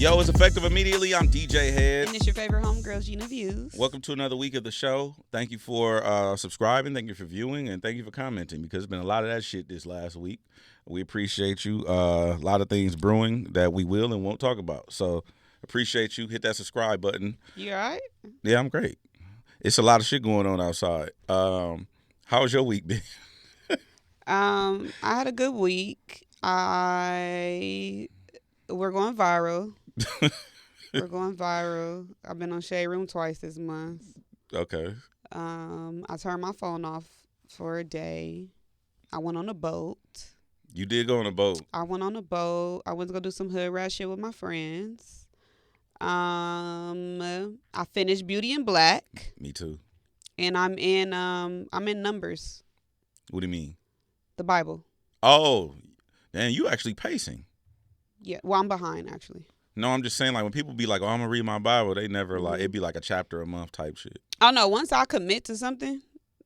Yo, it's effective immediately. I'm DJ Hed. And it's your favorite homegirl, Gina Views. Welcome to another week of the show. Thank you for subscribing. Thank you for viewing. And thank you for commenting because there's been a lot of that shit this last week. We appreciate you. A lot of things brewing that we will and won't talk about. So appreciate you. Hit that subscribe button. You all right? Yeah, I'm great. It's a lot of shit going on outside. How's your week been? I had a good week. We're going viral. We're going viral. I've been on Shade Room twice this month. Okay. I turned my phone off for a day. I went on a boat. You did go on a boat. I went on a boat. I went to go do some hood rat shit with my friends. I finished Beauty in Black. Me too. And I'm in Numbers. What do you mean? The Bible. Oh, man, you actually pacing. Yeah. Well, I'm behind actually. No, I'm just saying, like, when people be like, oh, I'm going to read my Bible, they never, like, it'd be like a chapter a month type shit. Oh, no. Once I commit to something,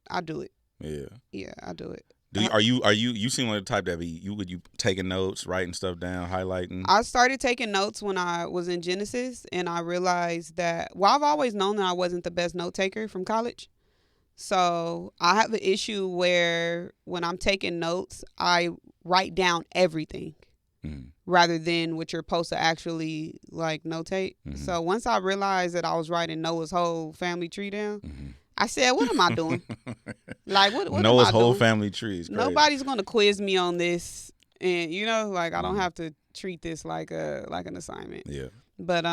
I do it. Yeah. Yeah, I do it. You seem like the type that you taking notes, writing stuff down, highlighting? I started taking notes when I was in Genesis, and I realized that, well, I've always known that I wasn't the best note taker from college. So I have an issue where when I'm taking notes, I write down everything. Rather than what you're supposed to actually like notate. Mm-hmm. So once I realized that I was writing Noah's whole family tree down, I said, what am I doing? Like, what Noah's am I whole doing? family tree is crazy. Nobody's going to quiz me on this. And, like, I don't have to treat this like an assignment. Yeah. But,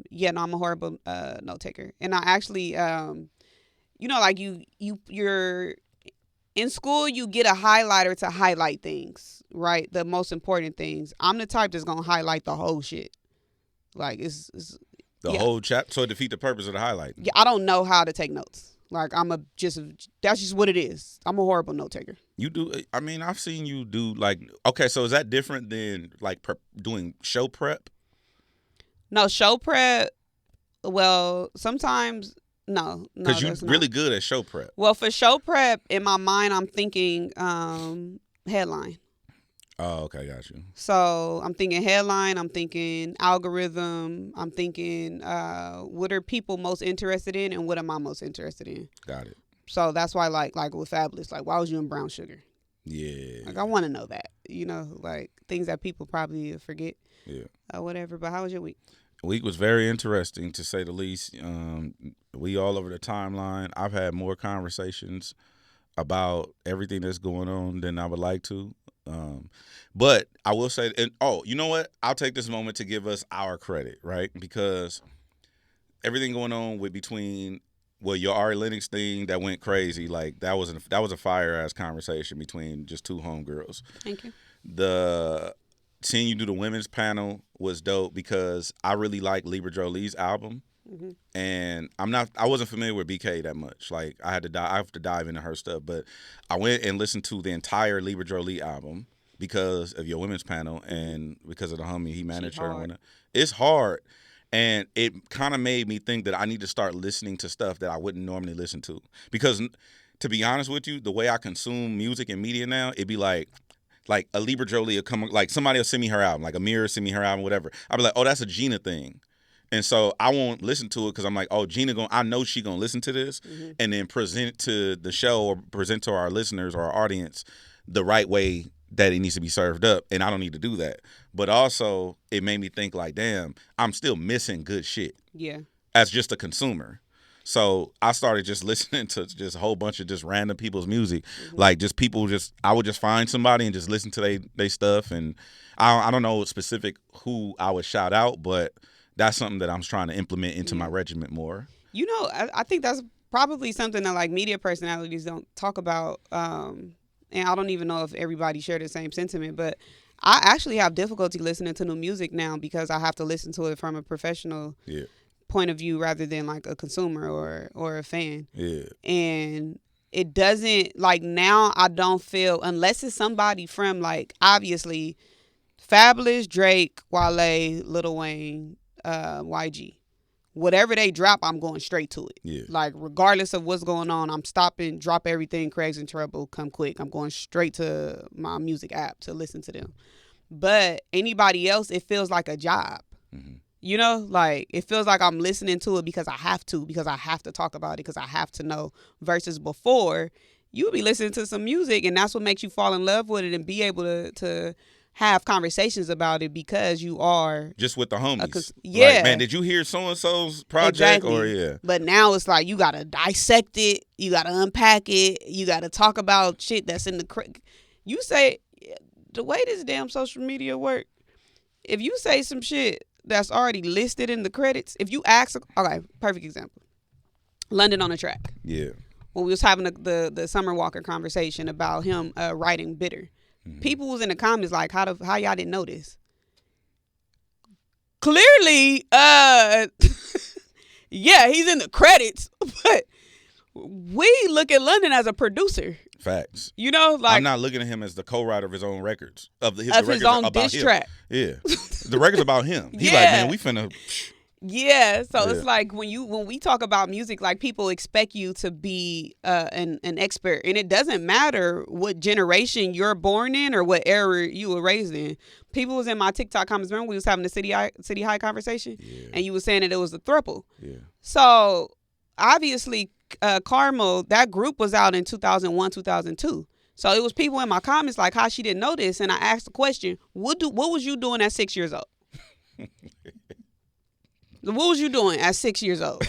yeah, no, I'm a horrible note taker. And I actually, like you're in school, you get a highlighter to highlight things, right? The most important things. I'm the type that's going to highlight the whole shit. Like, it's the whole chapter, so it defeat the purpose of the highlight. Yeah, I don't know how to take notes. Like, that's just what it is. I'm a horrible note taker. You do, I mean, I've seen you do, like, okay, so is that different than, like, doing show prep? No, show prep, well, sometimes... No, because you're really good at show prep. Well, for show prep, in my mind, I'm thinking headline. Oh, okay, got you. So I'm thinking headline. I'm thinking algorithm. I'm thinking what are people most interested in, and what am I most interested in? Got it. So that's why, like with Fabulous, like, why was you in Brown Sugar? Yeah. Like, I want to know that. Like things that people probably forget. Yeah. Whatever. But how was your week? Week was very interesting, to say the least. We all over the timeline. I've had more conversations about everything that's going on than I would like to. But I will say, you know what? I'll take this moment to give us our credit, right? Because everything going on your Ari Lennox thing that went crazy, like that was a fire ass conversation between just two homegirls. Thank you. Seeing you do the women's panel was dope because I really like Libra Jolie's album. Mm-hmm. And I wasn't familiar with BK that much. Like, I have to dive into her stuff, but I went and listened to the entire Libra Jolie album because of your women's panel and because of the homie he managed her. It's hard. And it kind of made me think that I need to start listening to stuff that I wouldn't normally listen to. Because, to be honest with you, the way I consume music and media now, it'd be like a Libra Jolie will come, like somebody will send me her album, like a Mirror send me her album, whatever. I'll be like, oh, that's a Gina thing. And so I won't listen to it because I'm like, oh, I know she gonna listen to this and then present to the show or present to our listeners or our audience the right way that it needs to be served up. And I don't need to do that. But also it made me think like, damn, I'm still missing good shit. Yeah. As just a consumer. So I started just listening to just a whole bunch of just random people's music. Like just people I would just find somebody and just listen to they stuff. And I don't know specific who I would shout out, but that's something that I'm trying to implement into my regiment more. I think that's probably something that like media personalities don't talk about. And I don't even know if everybody share the same sentiment, but I actually have difficulty listening to new music now because I have to listen to it from a professional point of view rather than like a consumer or a fan. Yeah. And it doesn't, like, now I don't feel, unless it's somebody from, like, obviously Fabulous, Drake, Wale, Lil Wayne, YG. Whatever they drop, I'm going straight to it. Yeah. Like, regardless of what's going on, I'm stopping, drop everything, Craig's in Trouble, come quick. I'm going straight to my music app to listen to them. But anybody else, it feels like a job. Mm-hmm. You know, like it feels like I'm listening to it because I have to talk about it, because I have to know. Versus before, you would be listening to some music and that's what makes you fall in love with it and be able to have conversations about it because you are just with the homies. Yeah. Like, man, did you hear so-and-so's project? Exactly. Or yeah. But now it's like you got to dissect it. You got to unpack it. You got to talk about shit that's in the... You say, the way this damn social media work, if you say some shit that's already listed in the credits, if you ask... Okay, perfect example. London on the Track. Yeah. When we was having the Summer Walker conversation about him writing Bitter. Mm-hmm. People was in the comments like, how y'all didn't know this? Clearly, yeah, he's in the credits, but we look at London as a producer. Facts. You know, like I'm not looking at him as the co-writer of his own records. Of his own diss track. Yeah. The record's about him. He Yeah. like, man, we finna... Yeah, so it's like when we talk about music, like people expect you to be an expert, and it doesn't matter what generation you're born in or what era you were raised in. People was in my TikTok comments. Remember we was having the City High conversation, and you were saying that it was a throuple. Yeah. So obviously, Carmel, that group was out in 2001, 2002. So it was people in my comments like how she didn't know this, and I asked the question, what was you doing at 6 years old? What was you doing at 6 years old?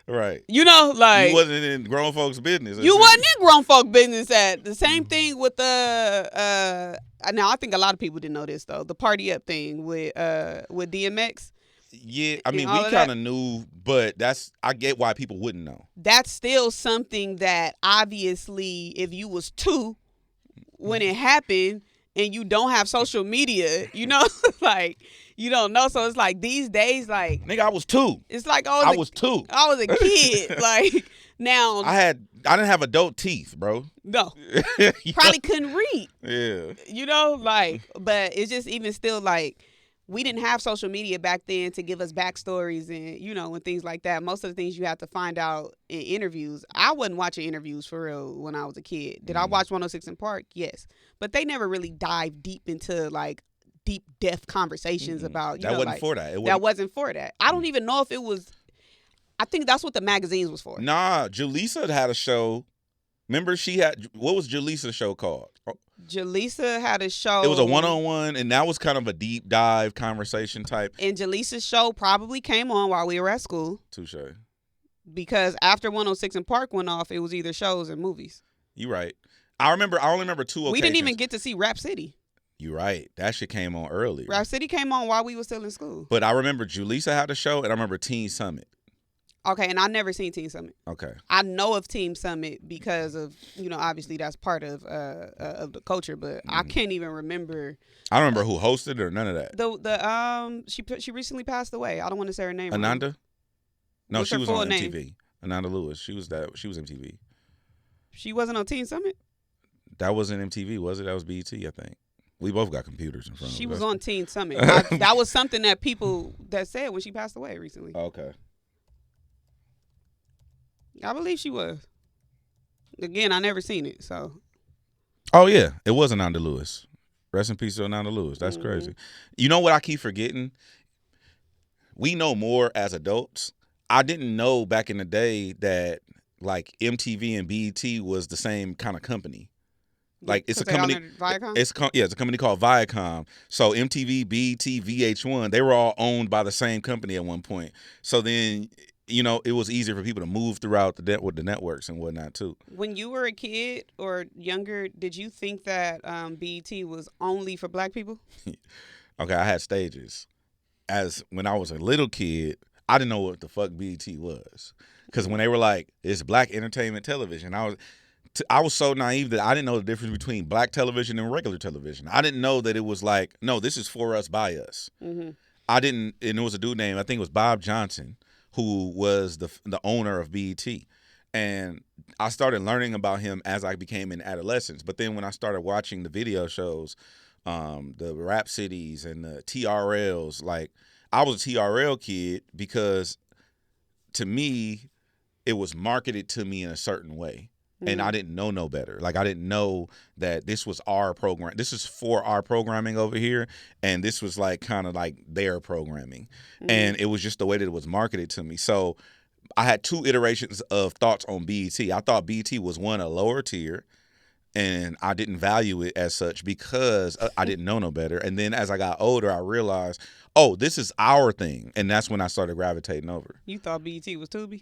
Right. You know, like... You wasn't in grown folks' business. You wasn't in grown folk business at. The same thing with the... now, I think a lot of people didn't know this, though. The Party Up thing with DMX. Yeah, I mean, we kind of knew, but I get why people wouldn't know. That's still something that, obviously, if you was 2 when it happened and you don't have social media, you know, like... You don't know, so it's like these days, like nigga, I was 2. It's like I was 2. I was a kid. Like now, I didn't have adult teeth, bro. No, probably couldn't read. Yeah, you know, like, but it's just even still like we didn't have social media back then to give us backstories and you know and things like that. Most of the things you have to find out in interviews. I wasn't watching interviews for real when I was a kid. Did I watch 106 in Park? Yes, but they never really dived deep into like deep depth conversations about that wasn't for that. That wasn't for that. I don't even know if it was. I think that's what the magazines was for. Nah, Julissa had a show. Remember, what was Julissa's show called? Julissa had a show. It was a one-on-one, and that was kind of a deep dive conversation type. And Jaleesa's show probably came on while we were at school. Touche. Because after 106 and Park went off, it was either shows or movies. You right. I only remember 2 occasions. We didn't even get to see Rap City. You're right. That shit came on early. Rap City came on while we were still in school. But I remember Julissa had a show, and I remember Teen Summit. Okay, and I never seen Teen Summit. Okay. I know of Teen Summit because of, you know, obviously that's part of the culture, but I can't even remember. I don't remember who hosted it or none of that. She recently passed away. I don't want to say her name. Ananda? Wrong. No, What's she was on MTV. Name? Ananda Lewis. She was MTV. She wasn't on Teen Summit? That wasn't MTV, was it? That was BET, I think. We both got computers in front of us. She was on Teen Summit. That was something that people that said when she passed away recently. Okay. I believe she was. Again, I never seen it, so. Oh, yeah. It was Ananda Lewis. Rest in peace to Ananda Lewis. That's crazy. You know what I keep forgetting? We know more as adults. I didn't know back in the day that, like, MTV and BET was the same kind of company. Like it's a company. It's a company called Viacom. So MTV, BET, VH1, they were all owned by the same company at one point. So then, you know, it was easier for people to move throughout with the networks and whatnot too. When you were a kid or younger, did you think that BET was only for black people? Okay, I had stages. As when I was a little kid, I didn't know what the fuck BET was, because when they were like, it's black entertainment television, I was so naive that I didn't know the difference between black television and regular television. I didn't know that it was like, no, this is for us, by us. Mm-hmm. I didn't, and it was a dude named, I think it was Bob Johnson, who was the owner of BET. And I started learning about him as I became in adolescence. But then when I started watching the video shows, the Rap Cities and the TRLs, like I was a TRL kid because to me, it was marketed to me in a certain way. And I didn't know no better. Like, I didn't know that this was our program. This is for our programming over here. And this was like kind of like their programming. And it was just the way that it was marketed to me. So I had 2 iterations of thoughts on BET. I thought BET was one, a lower tier. And I didn't value it as such because I didn't know no better. And then as I got older, I realized, oh, this is our thing. And that's when I started gravitating over. You thought BET was Tubi?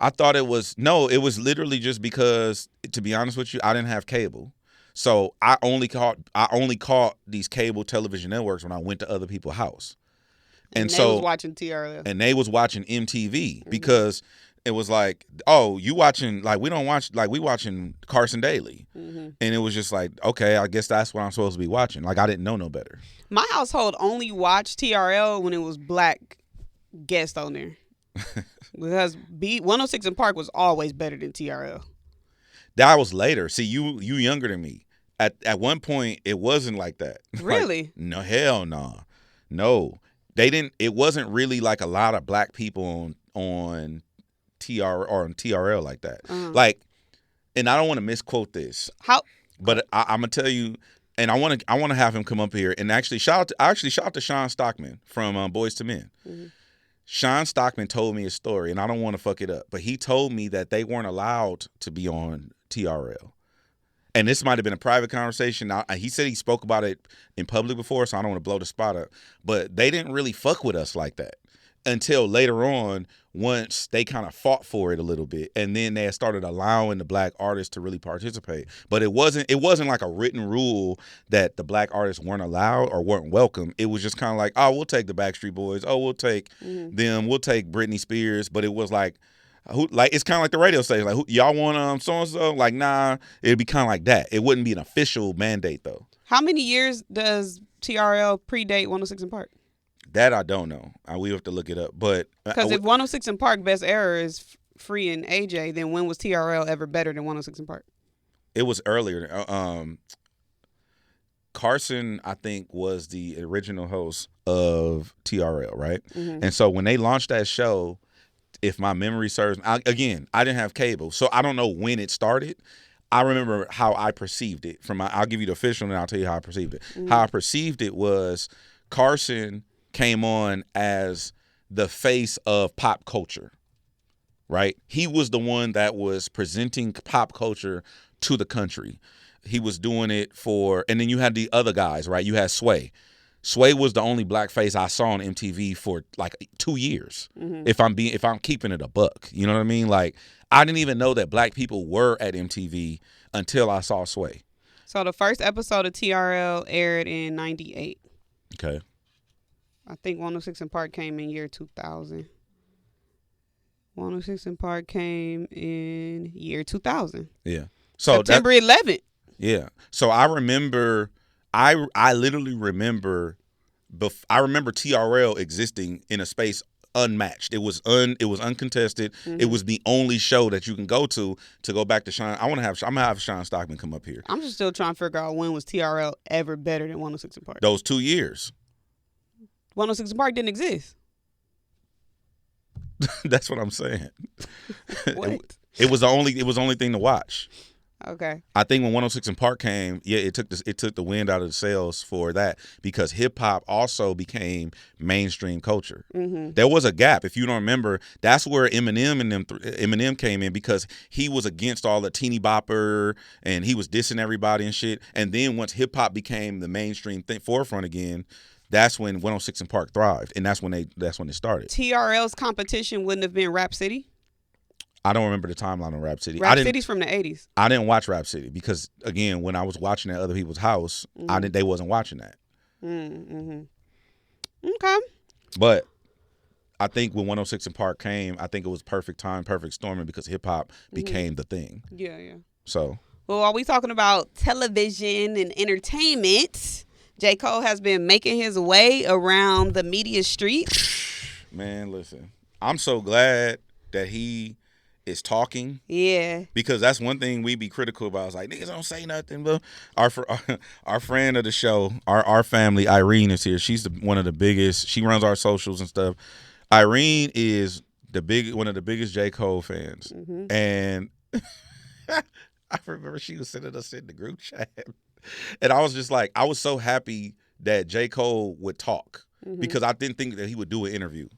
I thought it was literally just because, to be honest with you, I didn't have cable. So I only caught these cable television networks when I went to other people's house. And they was watching TRL. And they was watching MTV because it was like, oh, you watching, like, we don't watch, like, we watching Carson Daly. And it was just like, okay, I guess that's what I'm supposed to be watching. Like, I didn't know no better. My household only watched TRL when it was black guests on there. Because 106 in Park was always better than TRL. That was later. See, you younger than me. At one point, it wasn't like that. Really? Like, no, hell no. No. They didn't. It wasn't really like a lot of black people on TRL like that. Like, and I don't want to misquote this. But I'm gonna tell you, and I want to have him come up here and actually shout out to Sean Stockman from Boys to Men. Sean Stockman told me a story, and I don't want to fuck it up, but he told me that they weren't allowed to be on TRL. And this might have been a private conversation. He said he spoke about it in public before, so I don't want to blow the spot up. But they didn't really fuck with us like that until later on, once they kind of fought for it a little bit, and then they started allowing the black artists to really participate. But it wasn't like a written rule that the black artists weren't allowed or weren't welcome. It was just kind of like, oh, we'll take the Backstreet Boys. Oh, we'll take them. We'll take Britney Spears. But it was like, it's kind of like the radio station. Like, y'all want so and so? Like, nah. It'd be kind of like that. It wouldn't be an official mandate though. How many years does TRL predate 106 in Park? That I don't know. We have to look it up. But because if 106 in Park best era is Free and AJ, then when was TRL ever better than 106 in Park? It was earlier. Carson, I think, was the original host of TRL, right? And so when they launched that show, if my memory serves, I didn't have cable, so I don't know when it started. I remember how I perceived it. I'll give you the official, and I'll tell you how I perceived it. How I perceived it was Carson came on as the face of pop culture, right? He was the one that was presenting pop culture to the country. He was doing it and then you had the other guys, right? You had Sway. Sway was the only black face I saw on MTV for like 2 years. If I'm keeping it a buck, you know what I mean? Like, I didn't even know that black people were at MTV until I saw Sway. So the first episode of TRL aired in 98. Okay. I think 106 in Park came in year 2000. 106 in Park came in year 2000. Yeah. So September 11th. Yeah. So I remember, I literally remember, I remember TRL existing in a space unmatched. It was uncontested. It was the only show that you can go to go back to Sean. I'm gonna have Sean Stockman come up here. I'm just still trying to figure out when was TRL ever better than 106 in Park. Those 2 years. 106 in Park didn't exist. That's what I'm saying. What? It was the only thing to watch. Okay. I think when 106 in Park came, it took the wind out of the sails for that, because hip hop also became mainstream culture. There was a gap. If you don't remember, that's where Eminem came in, because he was against all the teeny bopper and he was dissing everybody and shit. And then once hip hop became the mainstream forefront again, that's when 106 in Park thrived, and that's when it started. TRL's competition wouldn't have been Rap City? I don't remember the timeline on Rap City. Rap City's from the 80s. I didn't watch Rap City because, again, when I was watching at other people's house, they wasn't watching that. Okay. But I think when 106 in Park came, I think it was perfect time, perfect storming, because hip hop became the thing. Yeah. So. Well, are we talking about television and entertainment? J. Cole has been making his way around the media streets. Man, listen, I'm so glad that he is talking. Yeah. Because that's one thing we be critical about. It's like, niggas don't say nothing. But our friend of the show, our family, Irene, is here. She's one of the biggest. She runs our socials and stuff. Irene is one of the biggest J. Cole fans. And I remember she was sending us in the group chat. And I was just like, I was so happy that J. Cole would talk because I didn't think that he would do an interview.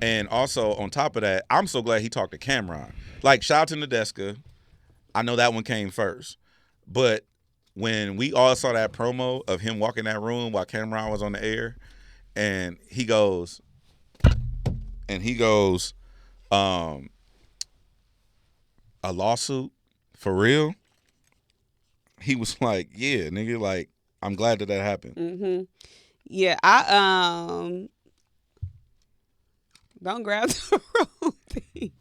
And also, on top of that, I'm so glad he talked to Cameron. Like, shout out to Nadeska. I know that one came first. But when we all saw that promo of him walking that room while Cameron was on the air, and he goes, a lawsuit? For real? He was like, yeah, nigga, like, I'm glad that happened. Yeah, I don't grab the wrong thing.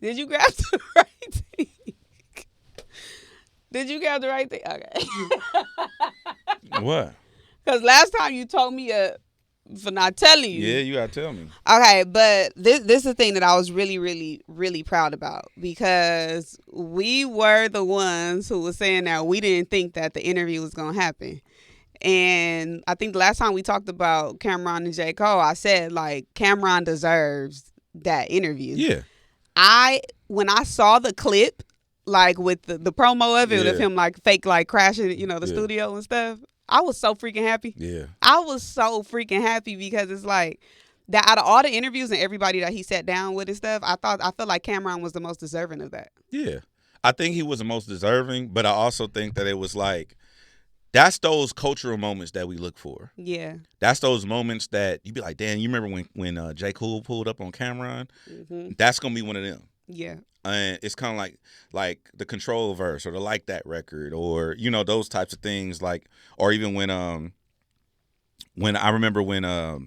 Did you grab the right thing? Did you grab the right thing? Okay. What? Because last time you told me for not telling you. Yeah, you gotta tell me. Okay, but this is the thing that I was really, really, really proud about, because we were the ones who was saying that we didn't think that the interview was gonna happen. And I think the last time we talked about Cameron and J. Cole, I said, like, Cameron deserves that interview. Yeah. When I saw the clip, like, with the promo of it, of him, like, fake, like, crashing, the studio and stuff, I was so freaking happy. Yeah. I was so freaking happy, because it's like, that out of all the interviews and everybody that he sat down with and stuff, I felt like Cameron was the most deserving of that. Yeah. I think he was the most deserving, but I also think that it was like, that's those cultural moments that we look for. Yeah. That's those moments that you be like, damn, you remember when J. Cole pulled up on Cameron? That's going to be one of them. Yeah. And it's kind of like the Control verse or the Like That record, or, those types of things, like, or even when I remember when I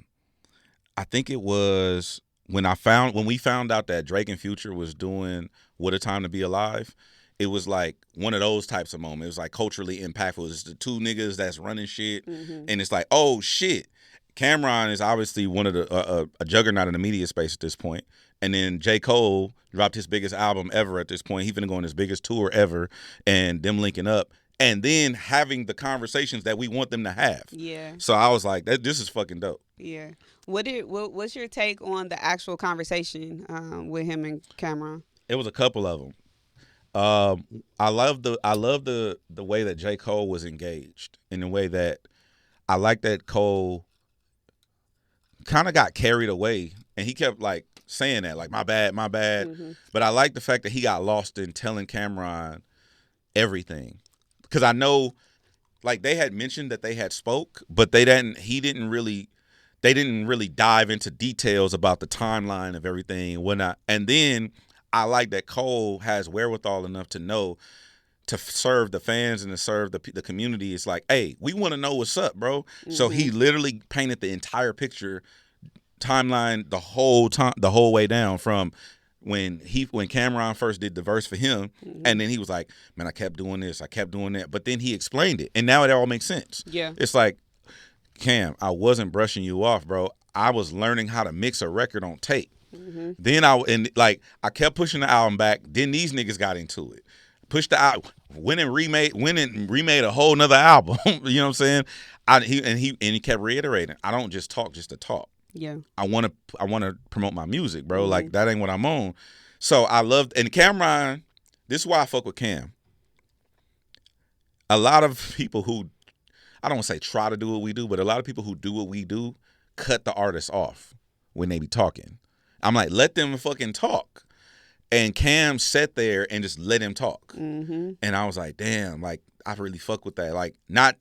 think it was when we found out that Drake and Future was doing What a Time to Be Alive. It was like one of those types of moments. It was like culturally impactful. It's the two niggas that's running shit, and it's like, oh shit. Cameron is obviously one of the a juggernaut in the media space at this point. And then J. Cole dropped his biggest album ever at this point. He's gonna go on his biggest tour ever, and them linking up, and then having the conversations that we want them to have. Yeah. So I was like, this is fucking dope. Yeah. What's your take on the actual conversation with him and Cameron? It was a couple of them. I love the way that J. Cole was engaged, in the way that I like that Cole kind of got carried away, and he kept like saying that, like, my bad. But I like the fact that he got lost in telling Cameron everything, because I know, like, they had mentioned that they had spoke, but they didn't really dive into details about the timeline of everything and whatnot. And then I like that Cole has wherewithal enough to know to serve the fans and to serve the community. It's like, hey, we want to know what's up, bro. So he literally painted the entire picture, timeline, the whole way down, from when Cameron first did the verse for him, and then he was like, man, I kept doing this, I kept doing that, but then he explained it, and now it all makes sense. Yeah. It's like, Cam, I wasn't brushing you off, bro. I was learning how to mix a record on tape. Then I kept pushing the album back. Then these niggas got into it. Pushed the album, went and remade a whole nother album. You know what I'm saying? He kept reiterating, I don't just talk just to talk. Yeah. I want to promote my music, bro. Like, that ain't what I'm on. So I loved, and Cameron, this is why I fuck with Cam. A lot of people who, I don't want to say try to do what we do, but a lot of people who do what we do cut the artists off when they be talking. I'm like, let them fucking talk. And Cam sat there and just let him talk. And I was like, damn, like, I really fuck with that. Like, I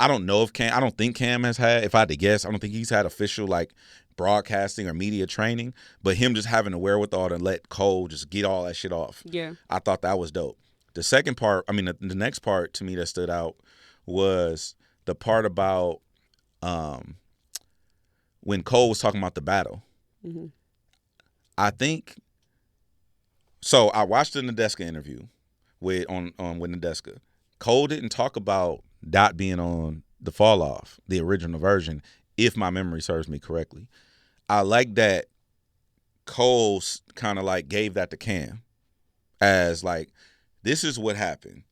don't know if I don't think Cam has had, if I had to guess, I don't think he's had official, like, broadcasting or media training, but him just having the wherewithal to let Cole just get all that shit off. Yeah. I thought that was dope. The second part, the next part to me that stood out was the part about when Cole was talking about the battle. I think, so I watched the Nadeska interview with Nadeska. Cole didn't talk about Dot being on the Fall Off, the original version, if my memory serves me correctly. I like that Cole kind of like gave that to Cam as like, this is what happened.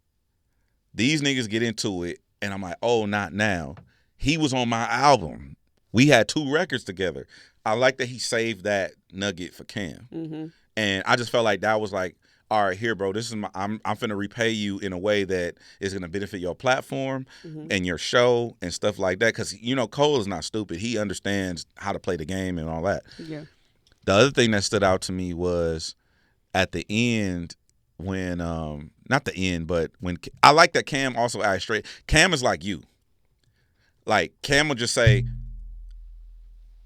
These niggas get into it, and I'm like, oh, not now. He was on my album. We had 2 records together. I like that he saved that nugget for Cam. And I just felt like that was like all right, here, bro, this is I'm finna repay you in a way that is gonna benefit your platform and your show and stuff like that. Because Cole is not stupid. He understands how to play the game and all that. Yeah. The other thing that stood out to me was at the end when not the end, but when I like that Cam also asked straight. Cam is like you. Like Cam will just say,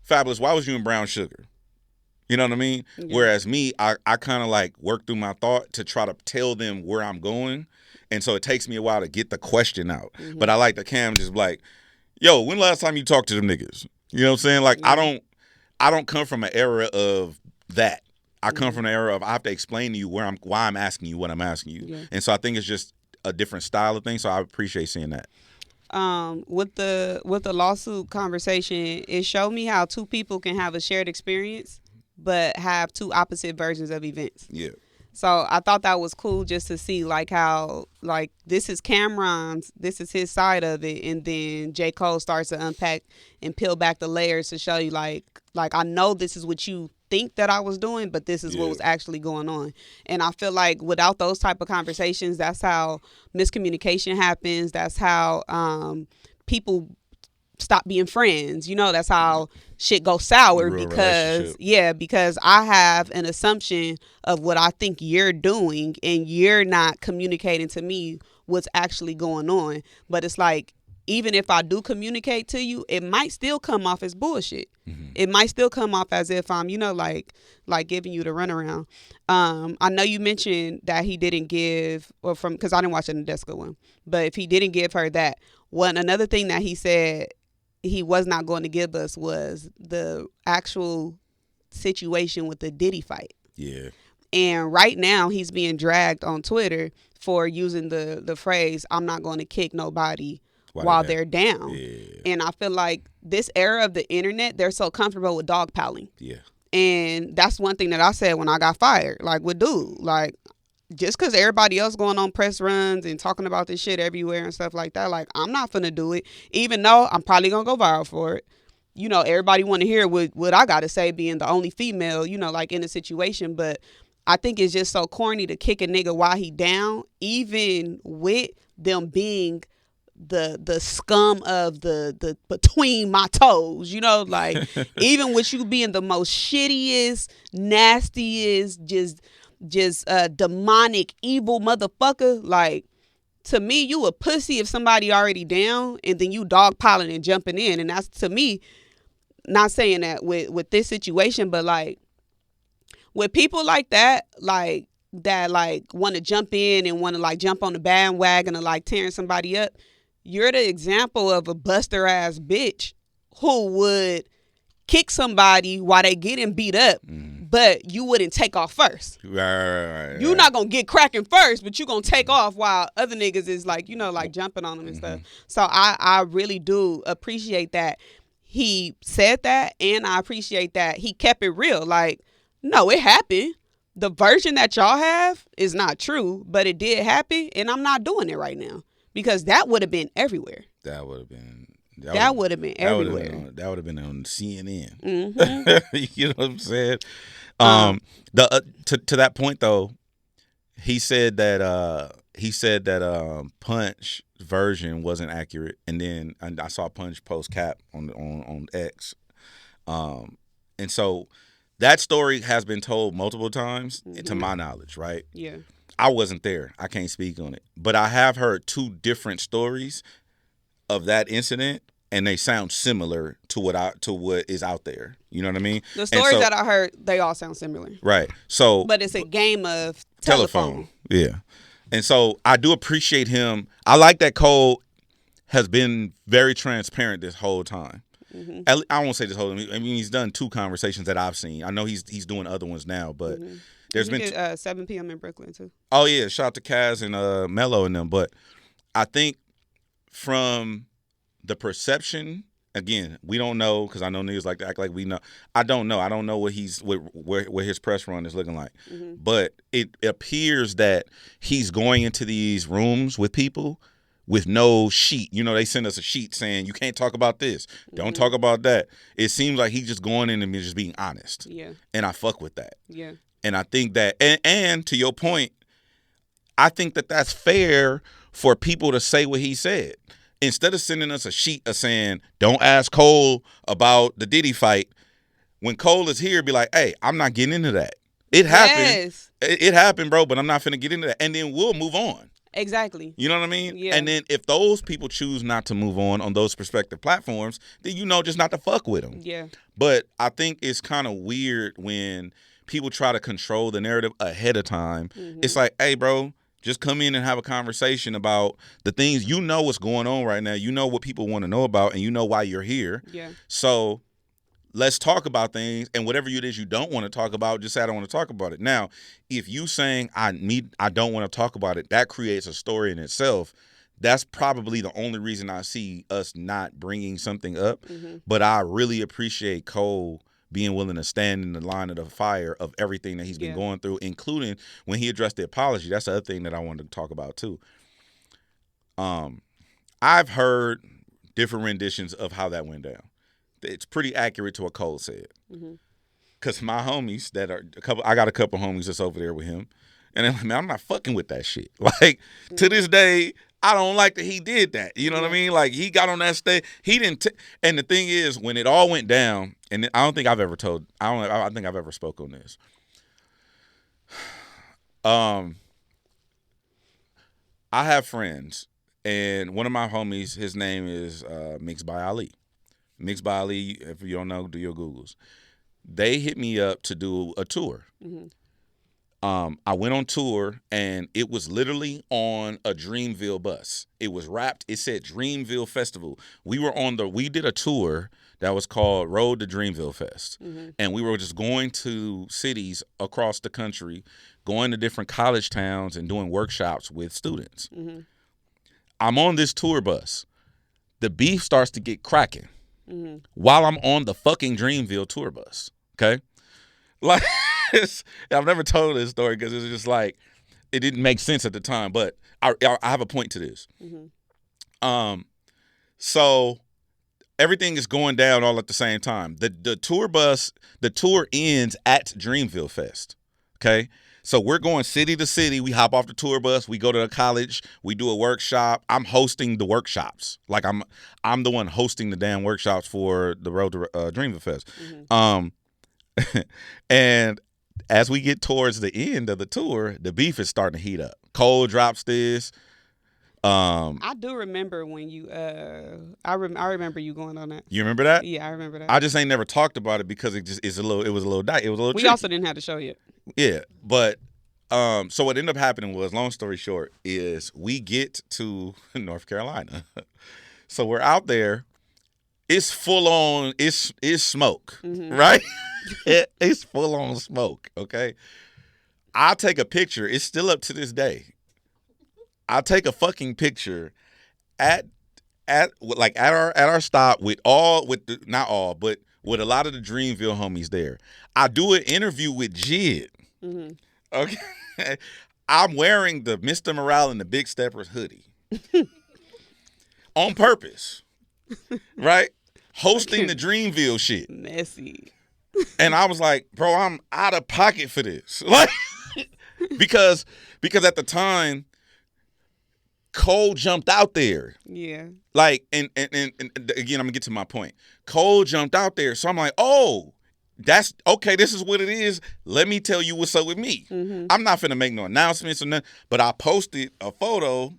"Fabulous, why was you in Brown Sugar?" You know what I mean? Yeah. Whereas me, I kind of like work through my thought to try to tell them where I'm going. And so it takes me a while to get the question out. But I like the Cam just like, yo, when last time you talked to them niggas? You know what I'm saying? Like, I don't come from an era of that. I come from an era of I have to explain to you why I'm asking you what I'm asking you. Yeah. And so I think it's just a different style of thing. So I appreciate seeing that. With the lawsuit conversation, it showed me how two people can have a shared experience but have two opposite versions of events. Yeah. So I thought that was cool just to see like how like this is Cameron's, this is his side of it, and then J. Cole starts to unpack and peel back the layers to show you like I know this is what you think that I was doing, but this is what was actually going on. And I feel like without those type of conversations, that's how miscommunication happens. That's how people stop being friends. That's how shit goes sour because I have an assumption of what I think you're doing and you're not communicating to me what's actually going on. But it's like, even if I do communicate to you, it might still come off as bullshit. It might still come off as if I'm, like giving you the runaround. I know you mentioned that he didn't give, because I didn't watch the Nadeska one, but if he didn't give her that, another thing that he said he was not going to give us was the actual situation with the Diddy fight. Yeah. And right now he's being dragged on Twitter for using the phrase, "I'm not going to kick nobody while they're down." Yeah. And I feel like this era of the internet, they're so comfortable with dogpiling. Yeah. And that's one thing that I said when I got fired. Like, with dude, like, just because everybody else going on press runs and talking about this shit everywhere and stuff like that, like, I'm not finna do it, even though I'm probably gonna go viral for it. Everybody want to hear what I got to say, being the only female, like in a situation. But I think it's just so corny to kick a nigga while he down, even with them being the scum of the between my toes, like even with you being the most shittiest, nastiest, just demonic, evil motherfucker. Like, to me, you a pussy if somebody already down and then you dogpiling and jumping in. And that's, to me, not saying that with this situation, but like with people like that want to jump in and want to like jump on the bandwagon and like tearing somebody up, you're the example of a buster ass bitch who would kick somebody while they getting beat up, but you wouldn't take off first. Right. You're not gonna get cracking first, but you gonna take off while other niggas is like, like jumping on them and stuff. So I really do appreciate that he said that, and I appreciate that he kept it real. Like, no, it happened. The version that y'all have is not true, but it did happen, and I'm not doing it right now because that would have been everywhere. That would have been everywhere. That would have been on CNN. Mm-hmm. You know what I'm saying? To that point though, he said that Punch version wasn't accurate, and I saw Punch post cap on X, and so that story has been told multiple times to my knowledge, right? Yeah. I wasn't there. I can't speak on it, but I have heard two different stories of that incident, and they sound similar to what is out there. You know what I mean? The stories that I heard, they all sound similar. Right. So, but it's a game of telephone. Yeah. And so I do appreciate him. I like that Cole has been very transparent this whole time. Mm-hmm. I won't say this whole time. I mean, he's done 2 conversations that I've seen. I know he's doing other ones now, but there's been 7 p.m. in Brooklyn too. Oh yeah, shout out to Kaz and Mello and them. But I think from the perception, again, we don't know, because I know niggas like to act like we know. I don't know. I don't know what where his press run is looking like. Mm-hmm. But it appears that he's going into these rooms with people with no sheet. They send us a sheet saying you can't talk about this, don't talk about that. It seems like he's just going in and just being honest. Yeah. And I fuck with that. Yeah. And I think that, and to your point, I think that that's fair for people to say what he said. Instead of sending us a sheet of saying, don't ask Cole about the Diddy fight, when Cole is here, be like, hey, I'm not getting into that. It happened. Yes. It happened, bro, but I'm not finna get into that. And then we'll move on. Exactly. You know what I mean? Yeah. And then if those people choose not to move on those respective platforms, then just not to fuck with them. Yeah. But I think it's kind of weird when people try to control the narrative ahead of time. Mm-hmm. It's like, hey, bro, just come in and have a conversation about the things. You know what's going on right now. You know what people want to know about, and you know why you're here. Yeah. So let's talk about things, and whatever it is you don't want to talk about, just say I don't want to talk about it. Now, if you saying I don't want to talk about it, that creates a story in itself. That's probably the only reason I see us not bringing something up. Mm-hmm. But I really appreciate Cole being willing to stand in the line of the fire of everything that he's been going through, including when he addressed the apology. That's the other thing that I wanted to talk about too. I've heard different renditions of how that went down. It's pretty accurate to what Cole said. Mm-hmm. Cause my homies I got a couple homies that's over there with him, and they're like, man, I'm not fucking with that shit. Like to this day, I don't like that he did that. You know what I mean? Like he got on that stage, he didn't. And the thing is, when it all went down, and I don't think I've ever told. I think I've ever spoke on this. I have friends, and one of my homies, his name is Mixed by Ali. Mixed by Ali, if you don't know, do your Googles. They hit me up to do a tour. Mm-hmm. I went on tour, and it was literally on a Dreamville bus. It was wrapped. It said Dreamville Festival. We did a tour that was called Road to Dreamville Fest. Mm-hmm. And we were just going to cities across the country, going to different college towns and doing workshops with students. Mm-hmm. I'm on this tour bus. The beef starts to get cracking. Mm-hmm. While I'm on the fucking Dreamville tour bus, okay? Like, I've never told this story because it's just like, it didn't make sense at the time, but I have a point to this. Mm-hmm. So everything is going down all at the same time. The tour ends at Dreamville Fest, okay? So we're going city to city. We hop off the tour bus. We go to the college. We do a workshop. I'm hosting the workshops. Like I'm the one hosting the damn workshops for the Road to Dreamville Fest. Mm-hmm. And as we get towards the end of the tour, the beef is starting to heat up. Cole drops this. I do remember when you. I remember you going on that. You remember that? Yeah, I remember that. I just ain't never talked about it because it was a little We tricky. also didn't have the show yet. Yeah, but so what ended up happening was, long story short, is we get to North Carolina. So we're out there. It's full on. It's smoke, Mm-hmm. right? It's full on smoke. Okay. I take a picture. It's still up to this day. I take a fucking picture at our stop with not all, but with a lot of the Dreamville homies there. I do an interview with Jid. Mm-hmm. Okay. I'm wearing the Mr. Morale and the Big Steppers hoodie. On purpose. Right? Hosting the Dreamville shit. Messy. And I was like, bro, I'm out of pocket for this. Like, because at the time, Cole jumped out there. Yeah. Like, and again, I'm gonna get to my point. Cole jumped out there. So I'm like, oh, that's okay, this is what it is. Let me tell you what's up with me. Mm-hmm. I'm not finna make no announcements or nothing, but I posted a photo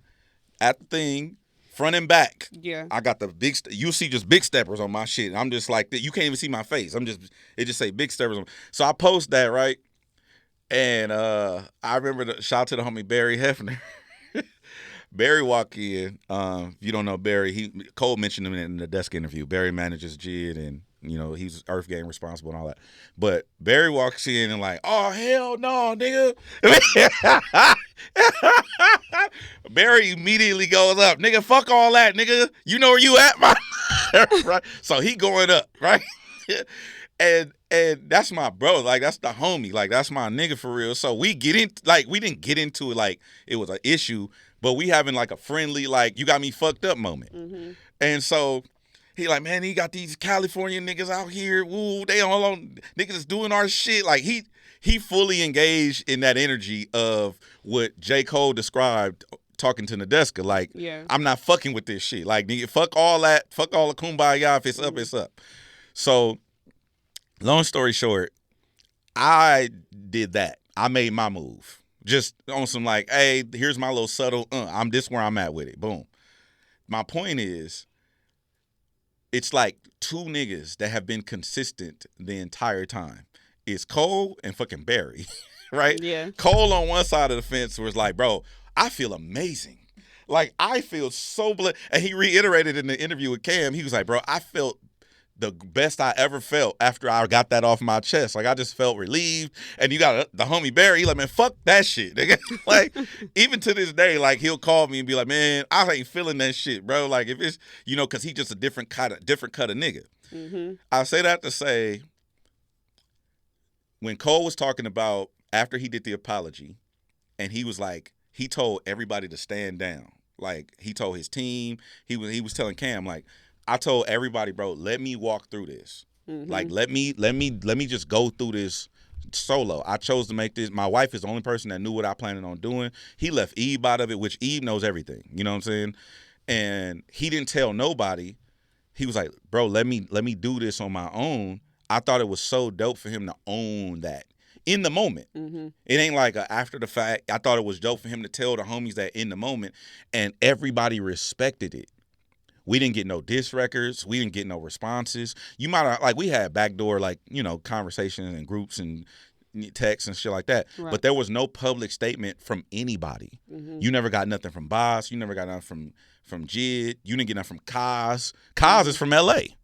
at the thing, front and back. Yeah. I got the you see just Big Steppers on my shit. I'm just like, you can't even see my face. It just say Big Steppers on. So I post that, right? And I remember shout out to the homie Barry Hefner. Barry walked in. If you don't know Barry, Cole mentioned him in the Nadeska interview. Barry manages Jid, and he's Earth Game responsible and all that. But Barry walks in and like, oh hell no, nigga. Barry immediately goes up, nigga. Fuck all that, nigga. You know where you at, my right? So he going up, right? And that's my bro, like that's the homie, like that's my nigga for real. So we didn't get into it like it was an issue, but we having like a friendly, like you got me fucked up moment. Mm-hmm. And so He like, man, he got these California niggas out here. Woo, they all on niggas is doing our shit. Like he fully engaged in that energy of what J. Cole described talking to Nadeska. Like, I'm not fucking with this shit. Like, nigga, fuck all that. Fuck all the kumbaya. If it's up, it's up. So, long story short, I did that. I made my move. Just on some like, hey, here's my little subtle, I'm this where I'm at with it. Boom. My point is, it's like two niggas that have been consistent the entire time. It's Cole and fucking Barry, right? Yeah. Cole on one side of the fence was like, bro, I feel amazing. Like, I feel so blessed. And he reiterated in the interview with Cam, he was like, bro, I felt the best I ever felt after I got that off my chest. Like, I just felt relieved. And you got the homie Barry, he like, man, fuck that shit, nigga. Like, even to this day, like, he'll call me and be like, man, I ain't feeling that shit, bro. Like, if it's, because he just a different cut of nigga. Mm-hmm. I say that to say, when Cole was talking about after he did the apology, and he was like, he told everybody to stand down. Like, he told his team, he was telling Cam, like, I told everybody, bro, let me walk through this. Mm-hmm. Like, let me just go through this solo. I chose to make this. My wife is the only person that knew what I planned on doing. He left Eve out of it, which Eve knows everything. You know what I'm saying? And he didn't tell nobody. He was like, bro, let me do this on my own. I thought it was so dope for him to own that in the moment. Mm-hmm. It ain't like after the fact. I thought it was dope for him to tell the homies that in the moment, and everybody respected it. We didn't get no diss records. We didn't get no responses. You might have, like, we had backdoor, like, conversations and groups and texts and shit like that. Right. But there was no public statement from anybody. Mm-hmm. You never got nothing from Boss. You never got nothing from Jid. You didn't get nothing from Kaz. Kaz is from L.A.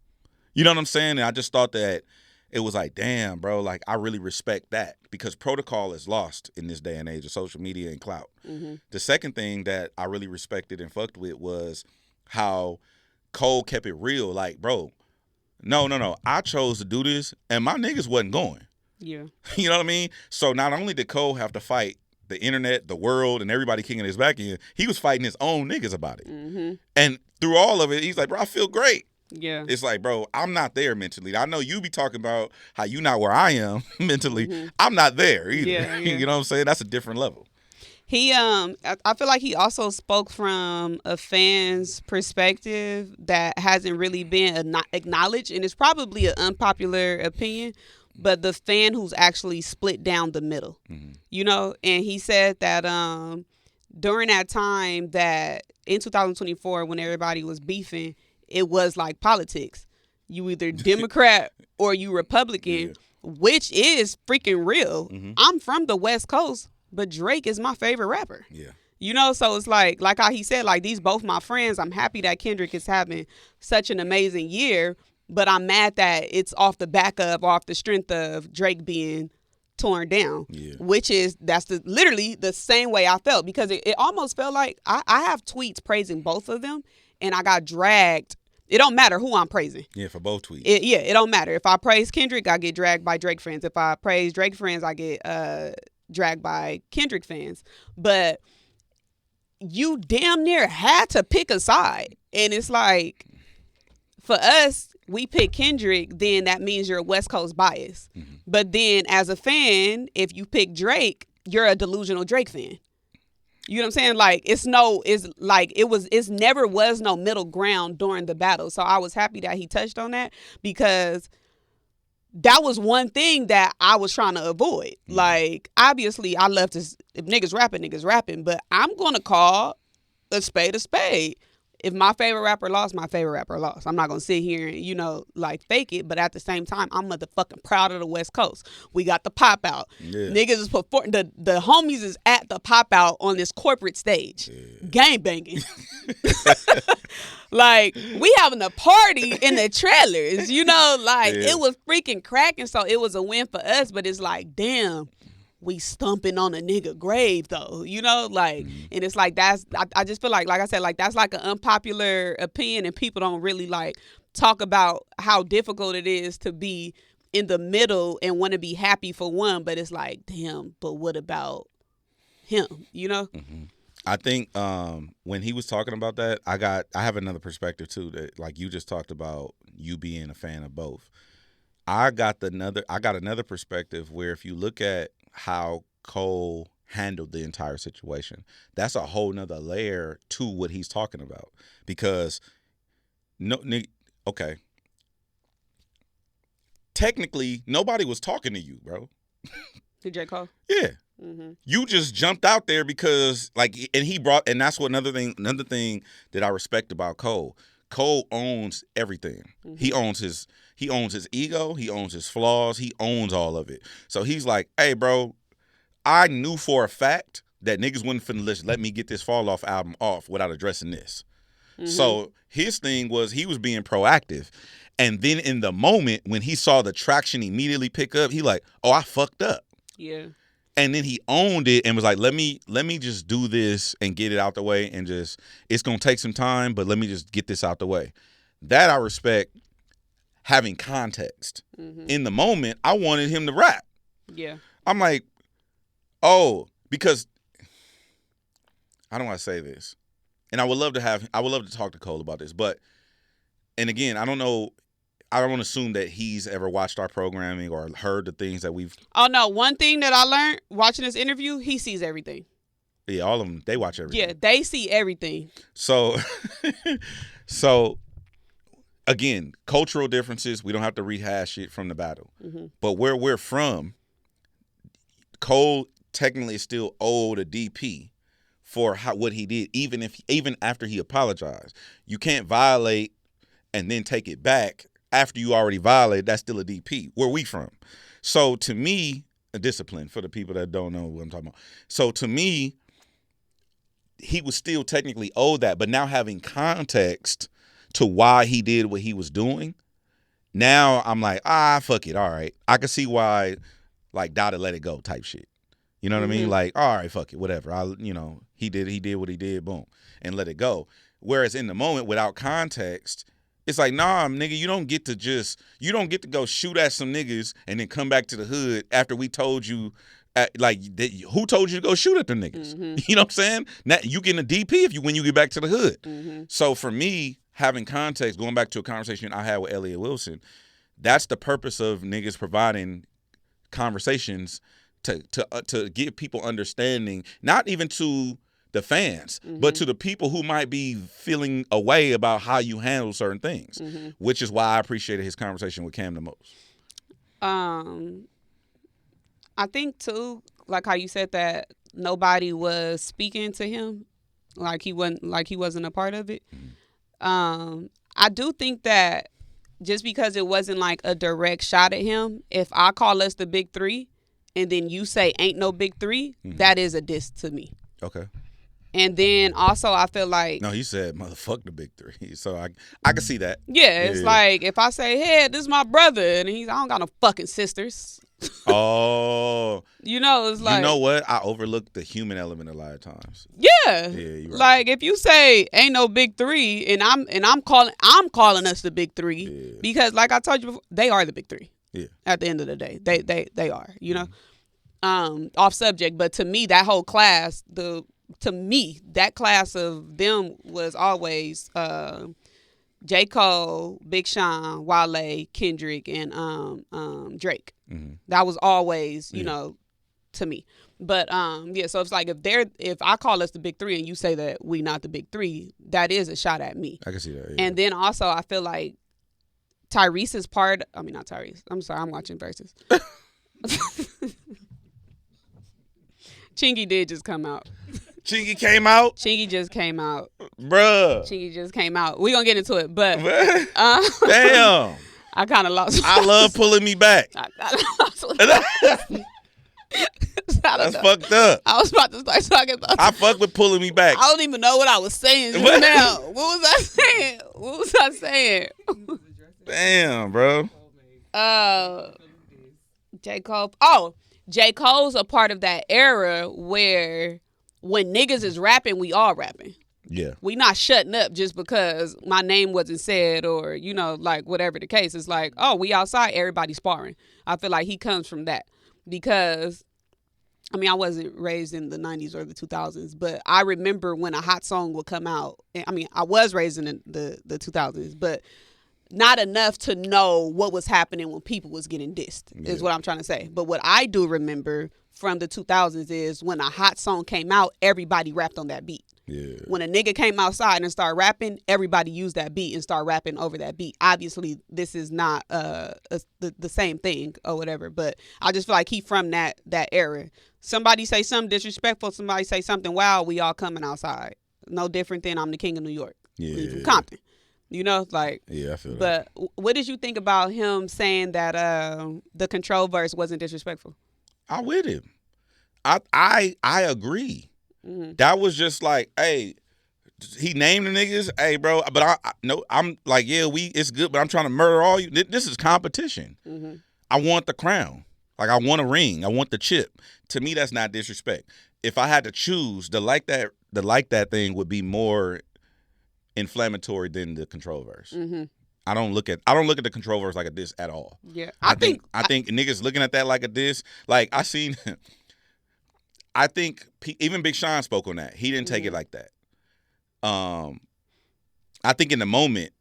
You know what I'm saying? And I just thought that it was like, damn, bro, like, I really respect that, because protocol is lost in this day and age of social media and clout. Mm-hmm. The second thing that I really respected and fucked with was how Cole kept it real. Like, bro, no. I chose to do this, and my niggas wasn't going. Yeah. You know what I mean? So not only did Cole have to fight the internet, the world, and everybody kicking his back in, he was fighting his own niggas about it. Mm-hmm. And through all of it, he's like, bro, I feel great. Yeah. It's like, bro, I'm not there mentally. I know you be talking about how you not where I am mentally. Mm-hmm. I'm not there either. Yeah. You know what I'm saying? That's a different level. He, I feel like he also spoke from a fan's perspective that hasn't really been acknowledged, and it's probably an unpopular opinion, but the fan who's actually split down the middle, and he said that during that time that in 2024, when everybody was beefing, it was like politics. You either Democrat or you Republican, which is freaking real. Mm-hmm. I'm from the West Coast, but Drake is my favorite rapper. Yeah. So it's like how he said, like, these both my friends. I'm happy that Kendrick is having such an amazing year, but I'm mad that it's off the strength of Drake being torn down, which is, literally the same way I felt, because it almost felt like I have tweets praising both of them, and I got dragged. It don't matter who I'm praising. Yeah, for both tweets. It don't matter. If I praise Kendrick, I get dragged by Drake fans. If I praise Drake fans, I get dragged by Kendrick fans. But you damn near had to pick a side. And it's like, for us, we pick Kendrick, then that means you're a West Coast bias. Mm-hmm. But then as a fan, if you pick Drake, you're a delusional Drake fan. You know what I'm saying? Like, it never was no middle ground during the battle. So I was happy that he touched on that, because that was one thing that I was trying to avoid. Mm-hmm. Like, obviously, I love to, if niggas rapping, but I'm going to call a spade a spade. If my favorite rapper lost, my favorite rapper lost. I'm not going to sit here and, fake it. But at the same time, I'm motherfucking proud of the West Coast. We got the pop out. Yeah. Niggas is performing. The homies is at the pop out on this corporate stage. Yeah. Gang banging. Like, we having a party in the trailers, It was freaking cracking. So it was a win for us. But it's like, damn. We stumping on a nigga grave, though, and it's like, I just feel like I said, like, that's like an unpopular opinion, and people don't really talk about how difficult it is to be in the middle and want to be happy for one, but it's like, damn, but what about him, Mm-hmm. I think when he was talking about that, I have another perspective too. That like you just talked about you being a fan of both. I got another perspective where if you look at how Cole handled the entire situation, that's a whole nother layer to what he's talking about. Because okay, technically nobody was talking to you, bro. DJ Cole. Yeah. Mm-hmm. You just jumped out there because and that's what another thing that I respect about Cole. Cole owns everything. Mm-hmm. He owns his ego, he owns his flaws, he owns all of it. So he's like, hey bro, I knew for a fact that niggas wouldn't finna let me get this Fall Off album off without addressing this. Mm-hmm. So his thing was he was being proactive. And then in the moment when he saw the traction immediately pick up, he like, oh, I fucked up. Yeah. And then he owned it and was like, let me just do this and get it out the way and just, it's going to take some time, but let me just get this out the way. That I respect, having context. Mm-hmm. In the moment, I wanted him to rap. Yeah. I'm like, oh, because I don't want to say this. And I would love to talk to Cole about this, but, and again, I don't want to assume that he's ever watched our programming or heard the things that we've. Oh no! One thing that I learned watching this interview, he sees everything. Yeah, all of them. They watch everything. Yeah, they see everything. So, again, cultural differences. We don't have to rehash it from the battle. Mm-hmm. But where we're from, Cole technically is still owed a DP for what he did, even after he apologized. You can't violate and then take it back. After you already violated, that's still a DP. Where we from? So to me, a discipline for the people that don't know what I'm talking about. So to me, he was still technically owed that, but now having context to why he did what he was doing, now I'm like, fuck it, all right. I can see why, like, Dada let it go type shit. You know what I mean? Like, all right, fuck it, whatever. He did what he did, boom, and let it go. Whereas in the moment, without context, it's like, nah, nigga, you don't get to go shoot at some niggas and then come back to the hood after we told you, who told you to go shoot at them niggas? Mm-hmm. You know what I'm saying? Now, you getting a DP when you get back to the hood. Mm-hmm. So for me, having context, going back to a conversation I had with Elliot Wilson, that's the purpose of niggas providing conversations to give people understanding, not even to the fans, but to the people who might be feeling a way about how you handle certain things, which is why I appreciated his conversation with Cam the most. I think too, like how you said that nobody was speaking to him, like he wasn't a part of it. I do think that just because it wasn't like a direct shot at him, if I call us the big three and then you say ain't no big three, that is a diss to me. Okay. And then also I feel like... No, he said, motherfuck the big three. So I can see that. Yeah, it's like if I say, hey, this is my brother, and I don't got no fucking sisters. Oh. It's like... You know what? I overlooked the human element a lot of times. Yeah. You're right. Like if you say ain't no big three, and I'm calling us the big three, because like I told you before, they are the big three. Yeah. At the end of the day, they are. Off subject, but to me, that whole class, that class of them was always J. Cole, Big Sean, Wale, Kendrick, and Drake. Mm-hmm. That was always, to me. But so it's like if I call us the big three and you say that we not the big three, that is a shot at me. I can see that. Yeah. And then also I feel like Tyrese's part. I mean, not Tyrese. I'm sorry, I'm watching Versus. Chingy did just come out. Chingy came out? Chingy just came out. Bruh. Chingy just came out. We gonna get into it, but... Damn. I kind of lost... I love pulling me back. I That's fucked up. I was about to start talking about... I fuck with pulling me back. I don't even know what I was saying just now. What was I saying? Damn, bro. J. Cole... Oh, J. Cole's a part of that era where when niggas is rapping, we all rapping. Yeah. We not shutting up just because my name wasn't said or, like whatever the case. It's like, oh, we outside, everybody sparring. I feel like he comes from that because I mean, I wasn't raised in the 90s or the 2000s, but I remember when a hot song would come out. I mean, I was raised in the 2000s, but not enough to know what was happening when people was getting dissed, is what I'm trying to say. But what I do remember from the 2000s is when a hot song came out, everybody rapped on that beat. Yeah. When a nigga came outside and started rapping, everybody used that beat and started rapping over that beat. Obviously, this is not the same thing or whatever, but I just feel like he from that era. Somebody say something disrespectful, somebody say something wild, we all coming outside. No different than I'm the king of New York. Yeah. From Compton. You know, like. Yeah, I feel that. But what did you think about him saying that the control verse wasn't disrespectful? I'm with him. I agree. Mm-hmm. That was just like, hey, he named the niggas, hey, bro. But I'm like, yeah, it's good, but I'm trying to murder all you. This is competition. Mm-hmm. I want the crown. Like, I want a ring. I want the chip. To me, that's not disrespect. If I had to choose, the like that thing would be more inflammatory than the control verse. Mm-hmm. I don't look at the control verse like a diss at all. Yeah, I think niggas looking at that like a diss. Like, I think even Big Sean spoke on that. He didn't take it like that. I think in the moment.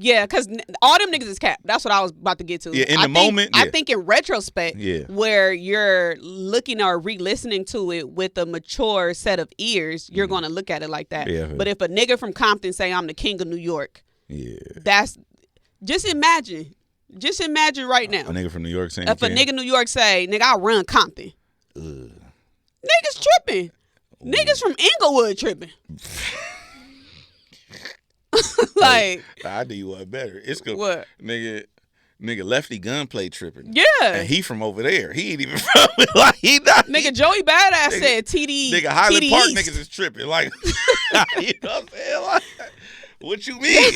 Yeah, because all them niggas is cap. That's what I was about to get to. Yeah, in the moment. I think in retrospect, where you're looking or re-listening to it with a mature set of ears, you're going to look at it like that. Yeah. But if a nigga from Compton say, I'm the king of New York, that's, just imagine right now. A nigga from New York saying, if a nigga New York say, nigga, I run Compton. Niggas tripping. Ooh. Niggas from Inglewood tripping. Like, I do you one better. It's good. What? Nigga Lefty Gunplay tripping. Yeah. And he from over there. He ain't even from it. Like, he not. Nigga Joey Badass said TD. Nigga Highland TD Park East. niggas is tripping. Like, you know what I'm saying? Like, what you mean?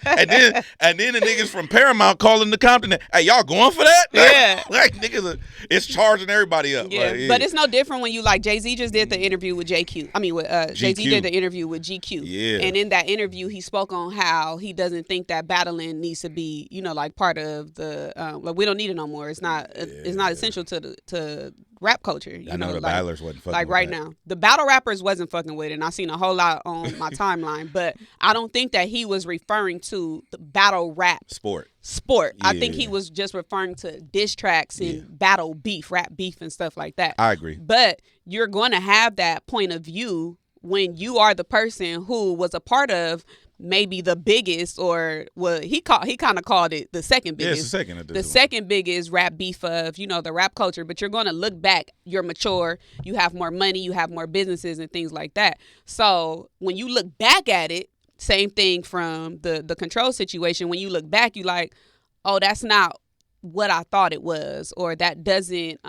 and then the niggas from Paramount calling the Compton. Hey, y'all going for that? Yeah. Like niggas, it's charging everybody up. Yeah. Like, but it's no different when you like Jay-Z just did the interview with JQ. I mean, with Jay-Z did the interview with GQ. Yeah. And in that interview, he spoke on how he doesn't think that battling needs to be, like part of the like we don't need it no more. It's not essential to rap culture. I know the battlers wasn't fucking like with right that. now. The battle rappers wasn't fucking with it, and I seen a whole lot on my timeline, but I don't think that he was referring to the battle rap sport. Yeah. I think he was just referring to diss tracks and battle beef, rap beef and stuff like that. I agree. But you're going to have that point of view when you are the person who was a part of maybe the biggest, or he kind of called it the second biggest. Yeah, it's the second biggest rap beef of, the rap culture. But you're going to look back, you're mature, you have more money, you have more businesses and things like that. So when you look back at it, same thing from the control situation. When you look back, you like, oh, that's not what I thought it was, or that doesn't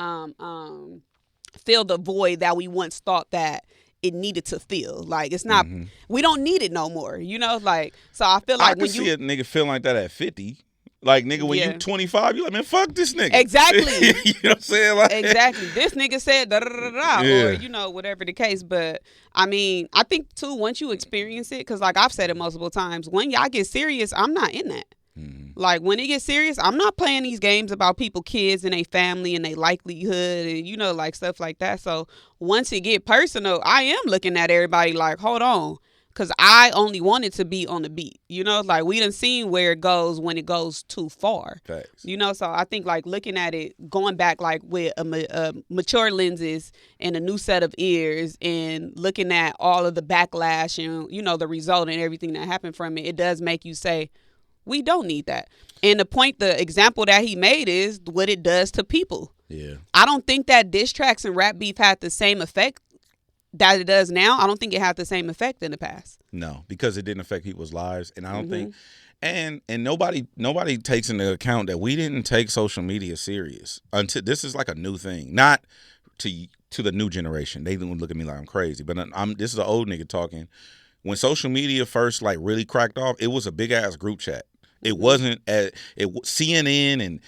fill the void that we once thought that it needed to feel. Like, it's not, we don't need it no more, like, so I feel like I can see a nigga feeling like that at 50. Like, nigga, when you 25, you like, man, fuck this nigga. Exactly. You know what I'm saying? Like, exactly. This nigga said da-da-da-da-da, or, whatever the case. But, I mean, I think, too, once you experience it, because, like, I've said it multiple times, when y'all get serious, I'm not in that. Like, when it gets serious, I'm not playing these games about people, kids, and their family, and their likelihood, and, like, stuff like that. So, once it get personal, I am looking at everybody like, hold on. Because I only want it to be on the beat, like we done seen where it goes when it goes too far. Facts. So I think like looking at it, going back like with mature lenses and a new set of ears and looking at all of the backlash and, the result and everything that happened from it, it does make you say, we don't need that. And the example that he made is what it does to people. Yeah. I don't think that diss tracks and rap beef had the same effect that it does now. I don't think it had the same effect in the past. No, because it didn't affect people's lives, and I don't think, and nobody takes into account that we didn't take social media serious until this is like a new thing, not to the new generation. They look at me like I'm crazy, but this is an old nigga talking. When social media first like really cracked off, it was a big ass group chat. It wasn't CNN and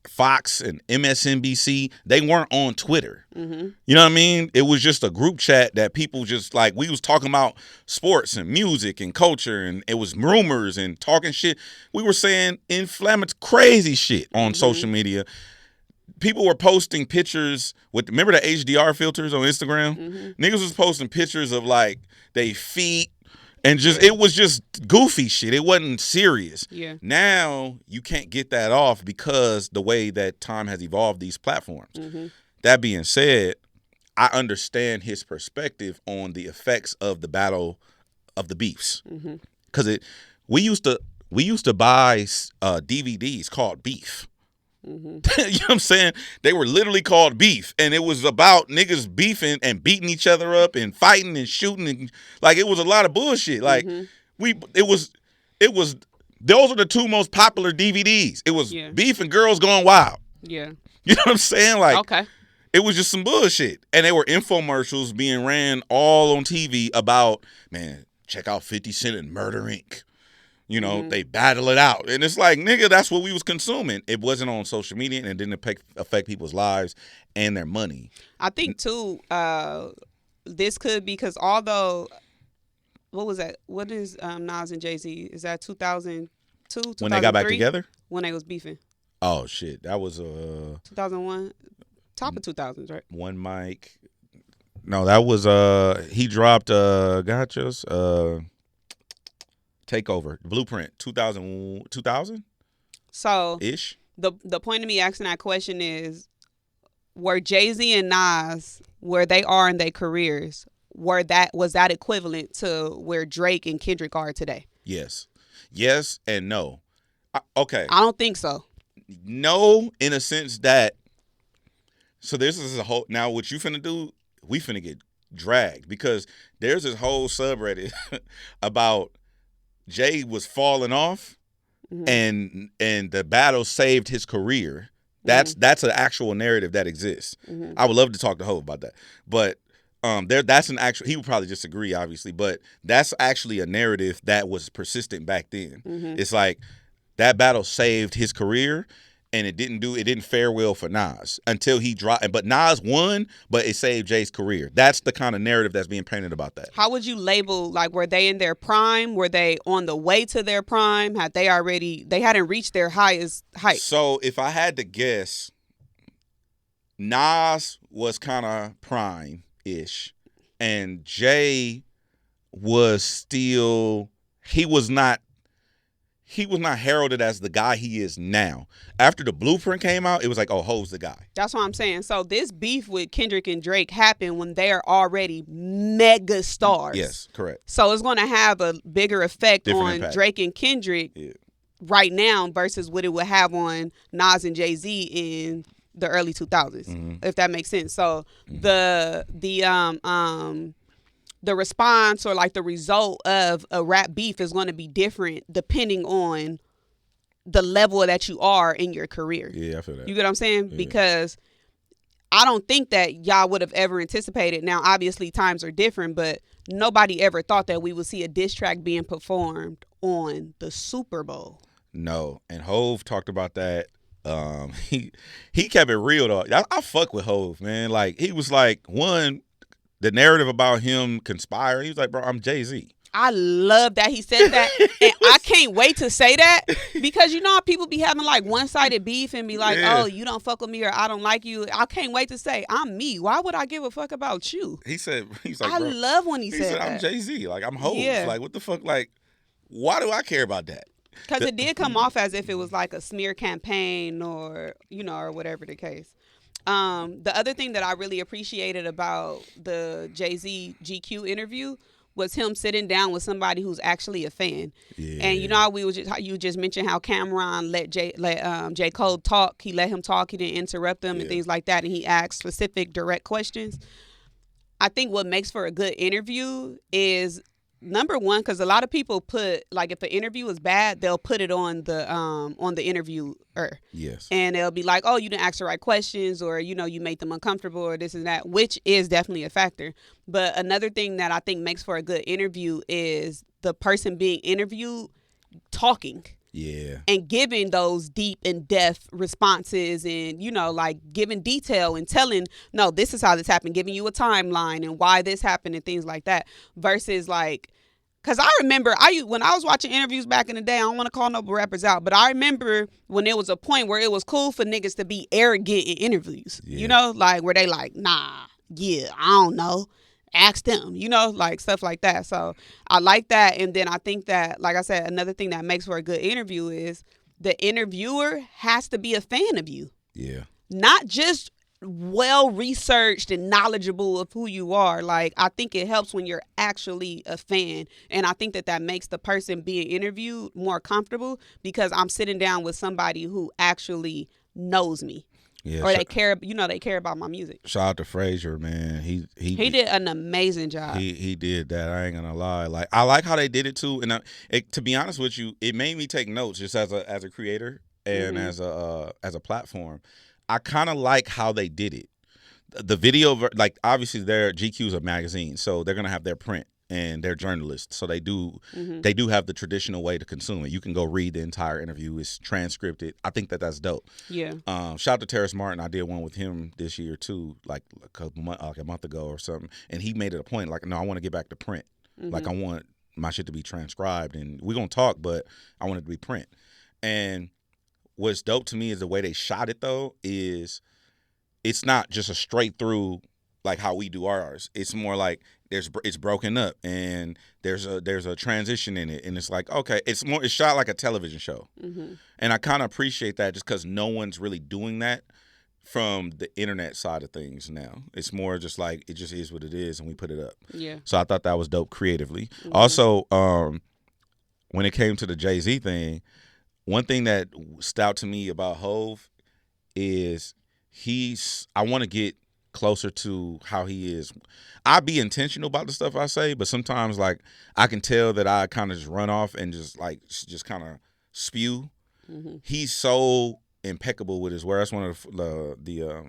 Fox and MSNBC, they weren't on Twitter. You know what I mean? It was just a group chat that people just like, we was talking about sports and music and culture, and it was rumors and talking shit. We were saying inflammatory, crazy shit on social media. people were posting pictures with, remember the HDR filters on Instagram? Niggas was posting pictures of like they feet and just it was just goofy shit. It wasn't serious. Yeah. Now you can't get that off because the way that time has evolved these platforms. That being said, I understand his perspective on the effects of the battle of the beefs. Because we used to buy DVDs called Beef. You know what I'm saying? They were literally called Beef, and it was about niggas beefing and beating each other up and fighting and shooting, and like it was a lot of bullshit. Like it was those are the two most popular DVDs. It was Beef and Girls Gone Wild. Yeah. You know what I'm saying? Like Okay. It was just some bullshit, and they were infomercials being ran all on TV about, man, check out 50 Cent and Murder Inc. You know, they battle it out. And it's like, nigga, that's what we was consuming. It wasn't on social media, and it didn't affect people's lives and their money. I think, too, this could be because although, what was that? What is Nas and Jay-Z? Is that 2002, 2003? When they got back together? When they was beefing. Oh, shit. That was 2001? Top of 2000s, right? One Mic. No, that was, he dropped, Gotcha's, Takeover, Blueprint, 2000? So ish. The point of me asking that question is, were Jay-Z and Nas where they are in their careers, was that equivalent to where Drake and Kendrick are today? Yes and no. Okay, I don't think so. No, in a sense that, so this is a whole, now what you finna do, we finna get dragged, because there's this whole subreddit about Jay was falling off, and the battle saved his career. That's an actual narrative that exists. I would love to talk to Hov about that, but that's an actual. He would probably disagree, obviously, but that's actually a narrative that was persistent back then. It's like that battle saved his career, and it didn't fare well for Nas until he dropped. But Nas won, but it saved Jay's career. That's the kind of narrative that's being painted about that. How would you label, like, were they in their prime? Were they on the way to their prime? They hadn't reached their highest height? So if I had to guess, Nas was kind of prime-ish, and Jay was still, he was not heralded as the guy he is now. After the Blueprint came out, it was like, oh, Hov's the guy. That's what I'm saying. So this beef with Kendrick and Drake happened when they're already mega stars. Yes, correct. So it's going to have a bigger effect Different on impact. Drake and Kendrick right now versus what it would have on Nas and Jay-Z in the early 2000s, if that makes sense. So the response or like the result of a rap beef is going to be different depending on the level that you are in your career. Yeah, I feel that. You get what I'm saying? Yeah. Because I don't think that y'all would have ever anticipated. Now, obviously, times are different, but nobody ever thought that we would see a diss track being performed on the Super Bowl. No, and Hov talked about that. He kept it real though. I fuck with Hov, man. Like, he was like, one, the narrative about him conspiring, he was like, bro, I'm Jay-Z. I love that he said that. And I can't wait to say that, because you know how people be having like one-sided beef and be like, oh, you don't fuck with me or I don't like you. I can't wait to say, I'm me. Why would I give a fuck about you? He's like, I bro, love when he said that. I'm Jay-Z. Like, I'm Hov. Yeah. Like, what the fuck? Like, why do I care about that? Because it did come off as if it was like a smear campaign or, or whatever the case. The other thing that I really appreciated about the Jay-Z GQ interview was him sitting down with somebody who's actually a fan. Yeah. And you know how you just mentioned how Cameron let J. Cole talk. He let him talk. He didn't interrupt him and things like that. And he asked specific, direct questions. I think what makes for a good interview is, number one, because a lot of people put, like, if the interview is bad, they'll put it on the interviewer. Yes. And they'll be like, oh, you didn't ask the right questions, or, you made them uncomfortable, or this and that, which is definitely a factor. But another thing that I think makes for a good interview is the person being interviewed talking. Yeah. And giving those deep and depth responses and, like giving detail and telling, no, this is how this happened, giving you a timeline and why this happened and things like that, versus like Because I remember when I was watching interviews back in the day, I don't want to call no rappers out, but I remember when there was a point where it was cool for niggas to be arrogant in interviews. Yeah. You know, like where they like, nah, yeah, I don't know. Ask them, you know, like stuff like that. So I like that. And then I think that, like I said, another thing that makes for a good interview is the interviewer has to be a fan of you. Yeah. Not just well researched and knowledgeable of who you are. Like, I think it helps when you're actually a fan, and I think that makes the person being interviewed more comfortable because I'm sitting down with somebody who actually knows me. Yeah, or they care, they care about my music. Shout out to Frazier, man. He did an amazing job. He did that. I ain't gonna lie. Like, I like how they did it too. And to be honest with you, it made me take notes just as a creator and as a platform. I kind of like how they did it. The video, like, obviously their GQ's a magazine, so they're gonna have their print and they're journalists, so they do have the traditional way to consume it. You can go read the entire interview; it's transcripted. I think that's dope. Yeah. Shout out to Terrace Martin. I did one with him this year too, like a month ago or something, and he made it a point. Like, no, I want to get back to print. Like, I want my shit to be transcribed, and we're gonna talk, but I want it to be print. And what's dope to me is the way they shot it, though, is it's not just a straight through like how we do ours. It's more like it's broken up and there's a transition in it, and it's like, okay, it's shot like a television show. And I kind of appreciate that just because no one's really doing that from the internet side of things now. It's more just like it just is what it is, and we put it up. Yeah. So I thought that was dope creatively. Also, when it came to the Jay-Z thing, one thing that stood out to me about Hov is I want to get closer to how he is. I be intentional about the stuff I say, but sometimes, like, I can tell that I kind of just run off and just kind of spew. He's so impeccable with his word. That's one of the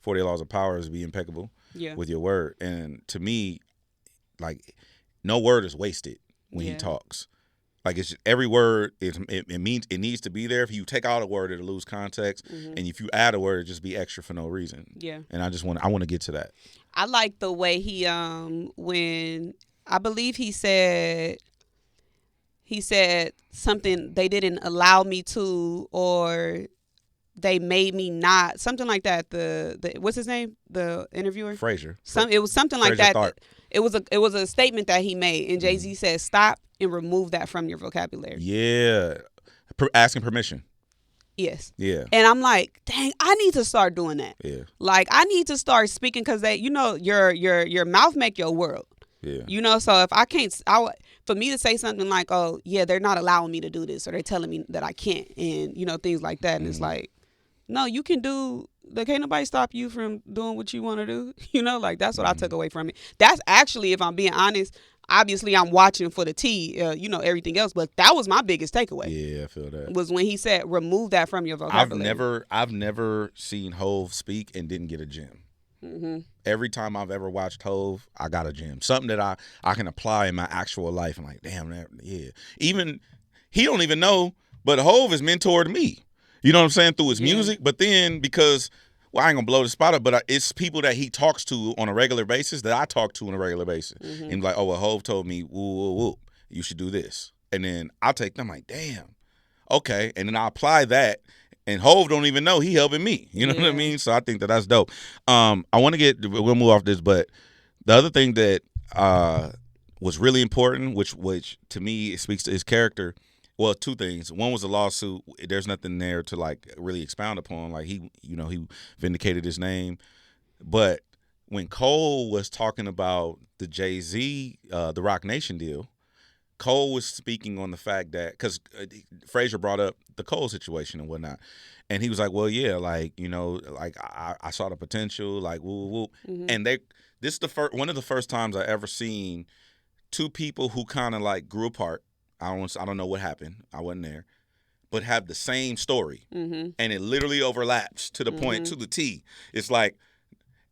40 Laws of Power is be impeccable with your word. And to me, like, no word is wasted when he talks. Like, it's just, every word it means it needs to be there. If you take out a word, it'll lose context, and if you add a word, it'll just be extra for no reason. Yeah. And I want to get to that. I like the way he when I believe he said something, they didn't allow me to, or they made me not, something like that. The what's his name? The interviewer? Frazier. It was something like that. Tharp. It was a statement that he made, and Jay-Z said, "Stop and remove that from your vocabulary." Yeah, asking permission. Yes. Yeah. And I'm like, dang, I need to start doing that. Yeah. Like, I need to start speaking because your mouth make your world. Yeah. So if I can't, for me to say something like, oh yeah, they're not allowing me to do this, or they're telling me that I can't, and things like that, and it's like, no, you can do. Like, can't nobody stop you from doing what you want to do. Like, that's what I took away from it. That's actually, if I'm being honest, obviously I'm watching for the tea, everything else, but that was my biggest takeaway. Yeah, I feel that. Was when he said, remove that from your vocabulary. I've never seen Hov speak and didn't get a gem. Every time I've ever watched Hov, I got a gem. Something that I can apply in my actual life. I'm like, damn, yeah. Even, he don't even know, but Hov is mentored me. You know what I'm saying? Through his music. But then because, I ain't going to blow the spot up, but it's people that he talks to on a regular basis that I talk to on a regular basis. And like, oh, well, Hov told me, woo, you should do this. And then I'll take them like, damn, okay. And then I apply that, and Hov don't even know he helping me. You know what I mean? So I think that's dope. We'll move off this, but the other thing that was really important, which to me speaks to his character. Well, two things. One was a lawsuit. There's nothing there to like really expound upon. Like, he vindicated his name. But when Cole was talking about the Jay-Z, the Roc Nation deal, Cole was speaking on the fact that, because Frazier brought up the Cole situation and whatnot, and he was like, well, yeah, like, like I saw the potential, like, woo. And this is one of the first times I ever seen two people who kind of like grew apart. I don't know what happened. I wasn't there, but have the same story, and it literally overlaps to the point, to the T. It's like,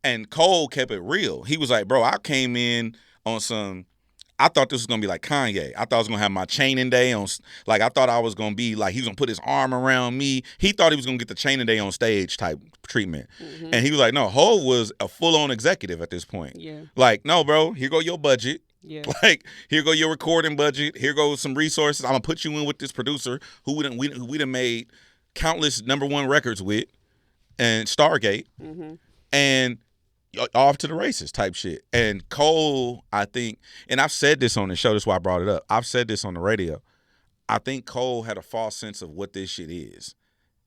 and Cole kept it real. He was like, bro, I came in on some. I thought this was gonna be like Kanye. I thought I was gonna have my chaining day on. Like, I thought I was gonna be like, he was gonna put his arm around me. He thought he was gonna get the chaining day on stage type treatment, and he was like, no, Hov was a full on executive at this point. Yeah. Like, no, bro, here go your budget. Yeah. Like, here go your recording budget. Here goes some resources. I'm gonna put you in with this producer who we done made countless #1 records with, and Stargate, and off to the races type shit. And Cole, I think, and I've said this on the show. That's why I brought it up. I've said this on the radio. I think Cole had a false sense of what this shit is,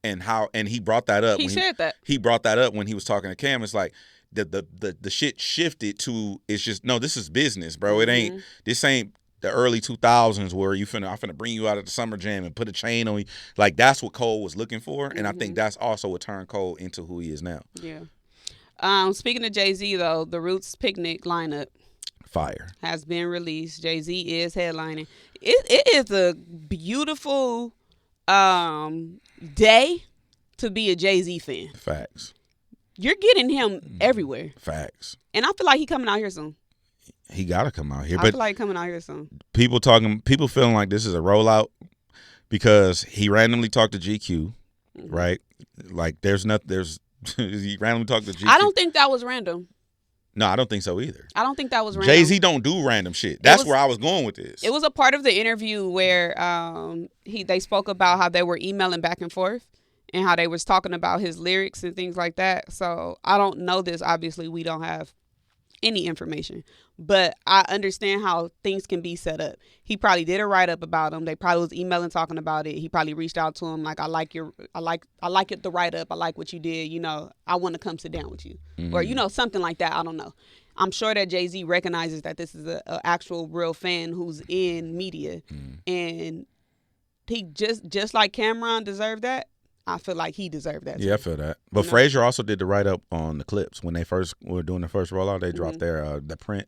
and he brought that up. He said that. He brought that up when he was talking to Cam. It's like the shit shifted to, it's just, no, this is business, bro. This ain't the early 2000s where I'm finna bring you out of the summer jam and put a chain on you. Like, that's what Cole was looking for, and I think that's also what turned Cole into who he is now. Yeah. Speaking of Jay-Z, though, the Roots Picnic lineup Fire has been released. Jay-Z is headlining. It is a beautiful day to be a Jay-Z fan. Facts. You're getting him everywhere. Facts. And I feel like he coming out here soon. He gotta come out here. I feel like coming out here soon. People feeling like this is a rollout because he randomly talked to GQ, right? Like, he randomly talked to GQ. I don't think that was random. No, I don't think so either. I don't think that was random. Jay-Z don't do random shit. That's where I was going with this. It was a part of the interview where they spoke about how they were emailing back and forth and how they was talking about his lyrics and things like that. So I don't know this. Obviously, we don't have any information, but I understand how things can be set up. He probably did a write up about him. They probably was emailing, talking about it. He probably reached out to him like, I like it, the write up. I like what you did. You know, I want to come sit down with you, or something like that. I don't know. I'm sure that Jay-Z recognizes that this is a actual real fan who's in media, and he just like Cameron deserved that. I feel like he deserved that. Yeah, I feel that. But Frazier also did the write up on the clips when they first were doing the first rollout. They dropped their the print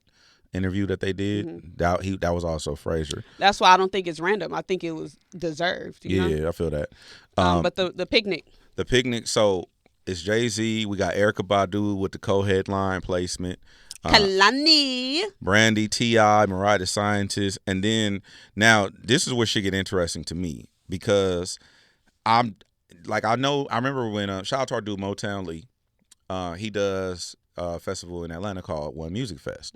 interview that they did. That was also Frazier. That's why I don't think it's random. I think it was deserved. You know? I feel that. But the picnic. The picnic. So it's Jay-Z. We got Erykah Badu with the co-headline placement. Kalani. Brandy, T.I., Mariah the Scientist, and then now this is where shit get interesting to me because I remember when shout out to our dude Motown Lee. He does a festival in Atlanta called One Music Fest.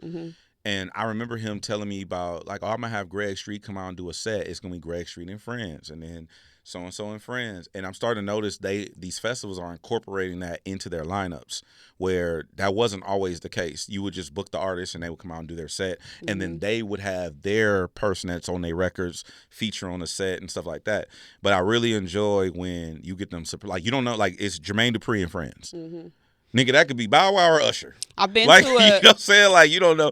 And I remember him telling me about, like, I'm gonna have Greg Street come out and do a set. It's gonna be Greg Street and Friends, and then so and so and Friends. And I'm starting to notice these festivals are incorporating that into their lineups, where that wasn't always the case. You would just book the artist and they would come out and do their set, and then they would have their person that's on their records feature on the set and stuff like that. But I really enjoy when you get them, like, you don't know, like, it's Jermaine Dupri and Friends. Nigga, that could be Bow Wow or Usher. I've been like, to you know what I'm saying? Like, you don't know.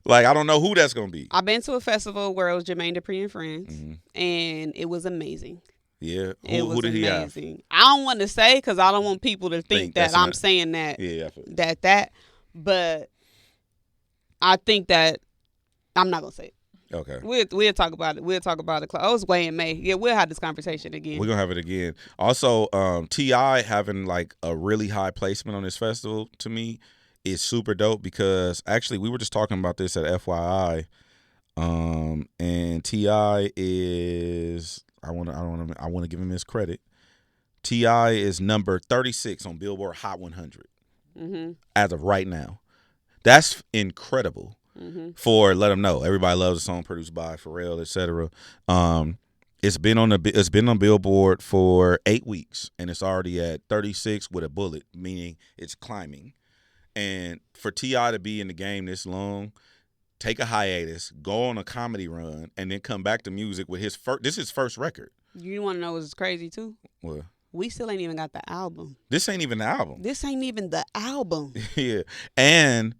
Like, I don't know who that's going to be. I've been to a festival where it was Jermaine Dupri and Friends, and it was amazing. Yeah. Who did he have? I don't want to say because I don't want people to think that I'm saying that. Yeah. But I think that I'm not going to say it. Okay. We'll talk about it. We'll talk about it. Oh, it's way in May. Yeah, we'll have this conversation again. We're going to have it again. Also, T.I. having, like, a really high placement on this festival, to me, is super dope because actually we were just talking about this at FYI, and T.I. is I want to give him his credit. T.I. is number 36 on Billboard Hot 100 as of right now. That's incredible for Let 'Em Know. Everybody loves a song produced by Pharrell, etc. It's been on Billboard for 8 weeks and it's already at 36 with a bullet, meaning it's climbing. And for T.I. to be in the game this long, take a hiatus, go on a comedy run, and then come back to music with this is his first record. You want to know what's crazy too? What? We still ain't even got the album. This ain't even the album. Yeah. And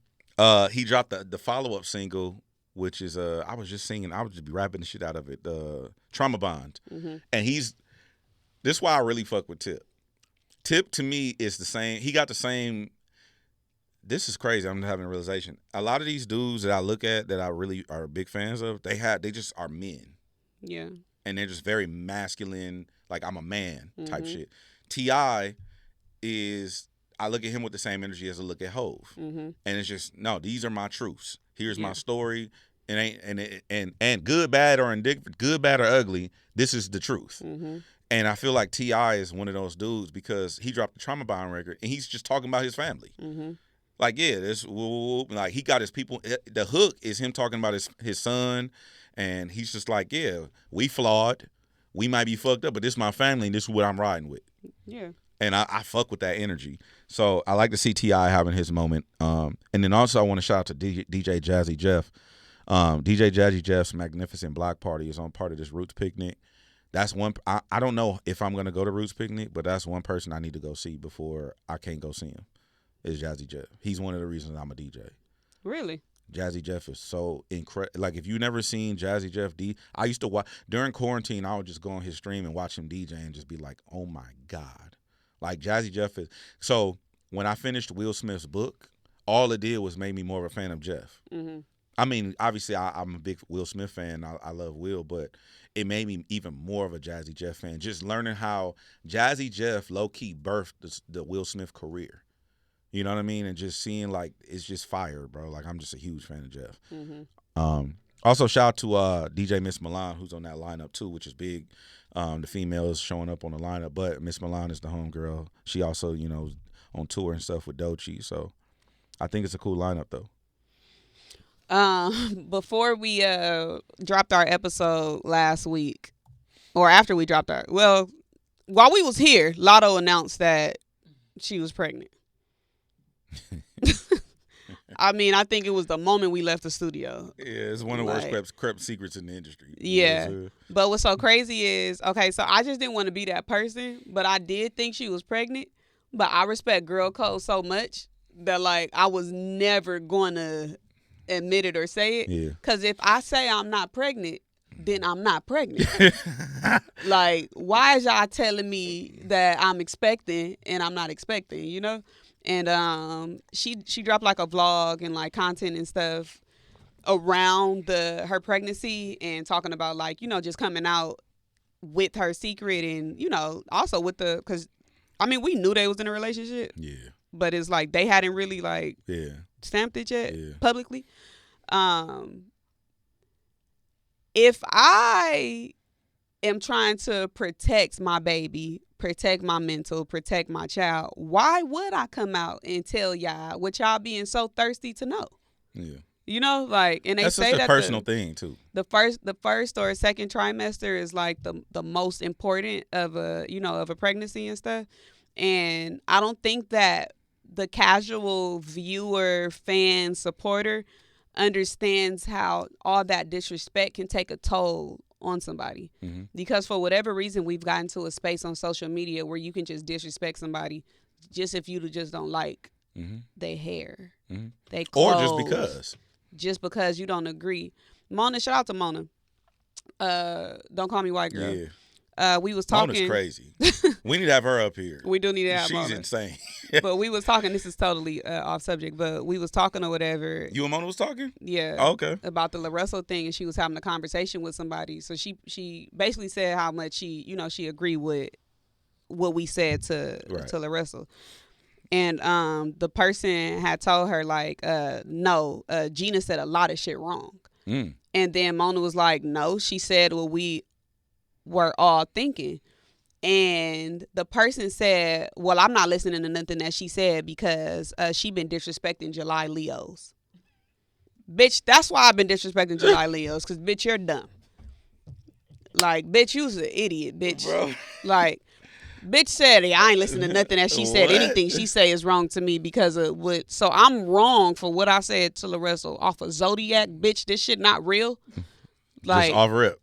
he dropped the follow-up single, which is I was just be rapping the shit out of it, Trauma Bond. And this is why I really fuck with Tip. Tip to me is the same. He got the same. This is crazy. I'm having a realization. A lot of these dudes that I look at that I really are big fans of, they just are men. Yeah. And they're just very masculine, like I'm a man type shit. T.I. is, I look at him with the same energy as I look at Hove. And it's just, no, these are my truths. Here's my story. And good, bad, or indifferent, good, bad, or ugly, this is the truth. And I feel like T.I. is one of those dudes because he dropped the Trauma Bond record and he's just talking about his family. Like, yeah, this like he got his people. The hook is him talking about his son, and he's just like, yeah, we flawed, we might be fucked up, but this is my family, and this is what I'm riding with. Yeah. And I fuck with that energy. So I like to see T.I. having his moment. And then also I want to shout out to DJ Jazzy Jeff. DJ Jazzy Jeff's Magnificent Block Party is on part of this Roots Picnic. That's one. I don't know if I'm gonna go to Roots Picnic, but that's one person I need to go see before I can't go see him. Is Jazzy Jeff. He's one of the reasons I'm a DJ. Really? Jazzy Jeff is so incredible. Like, if you never seen Jazzy Jeff I used to watch during quarantine. I would just go on his stream and watch him DJ and just be like, oh my God. Like, Jazzy Jeff is. So when I finished Will Smith's book, all it did was make me more of a fan of Jeff. Mm-hmm. I mean, obviously, I'm a big Will Smith fan. I love Will, but it made me even more of a Jazzy Jeff fan. Just learning how Jazzy Jeff low-key birthed the Will Smith career. You know what I mean? And just seeing, like, it's just fire, bro. Like, I'm just a huge fan of Jeff. Mm-hmm. Also, shout out to DJ Miss Milan, who's on that lineup, too, which is big. The females showing up on the lineup, but Miss Milan is the homegirl. She also, on tour and stuff with Doechii. So I think it's a cool lineup, though. Before we dropped our episode last week, or after we dropped while we was here, Latto announced that she was pregnant. I mean, I think it was the moment we left the studio. Yeah, it's one of the worst crept secrets in the industry. Yeah. But what's so crazy is, okay, so I just didn't want to be that person, but I did think she was pregnant. But I respect girl code so much that, like, I was never going to admit it or say it. Yeah. Because if I say I'm not pregnant, then I'm not pregnant. Like, why is y'all telling me that I'm expecting and I'm not expecting, you know? And she dropped like a vlog and like content and stuff around her pregnancy and talking about, like, just coming out with her secret and, also with because I mean, we knew they was in a relationship. Yeah. But it's like they hadn't really like stamped it yet publicly. If I am trying to protect my baby, protect my mental, protect my child, why would I come out and tell y'all what y'all being so thirsty to know? Yeah. Like, and they that's say such a that personal thing too. The first or second trimester is like the most important of a pregnancy and stuff. And I don't think that the casual viewer, fan, supporter understands how all that disrespect can take a toll on somebody. Mm-hmm. Because for whatever reason, we've gotten to a space on social media where you can just disrespect somebody just if you just don't like their hair, they clothes, or just because you don't agree. Mona, shout out to Mona. Don't call me white girl. Yeah. We was talking. Mona's crazy. We need to have her up here. We do need to have Mona. She's insane. But we was talking. This is totally off subject, but we was talking or whatever. You and Mona was talking? Yeah. Oh, okay. About the La Russell thing, and she was having a conversation with somebody. So she basically said how much she agreed with what we said to La Russell. And the person had told her, like, no, Gina said a lot of shit wrong. Mm. And then Mona was like, no, she said what we were all thinking. And the person said, well, I'm not listening to nothing that she said because she been disrespecting July Leos. Bitch, that's why I've been disrespecting July Leos, because, bitch, you're dumb. Like, bitch, you's an idiot, bitch. Bro. Like, bitch said, I ain't listening to nothing that she said. Anything she say is wrong to me because of what. So I'm wrong for what I said to La Russell off of Zodiac. Bitch, this shit not real. Like, just off rip.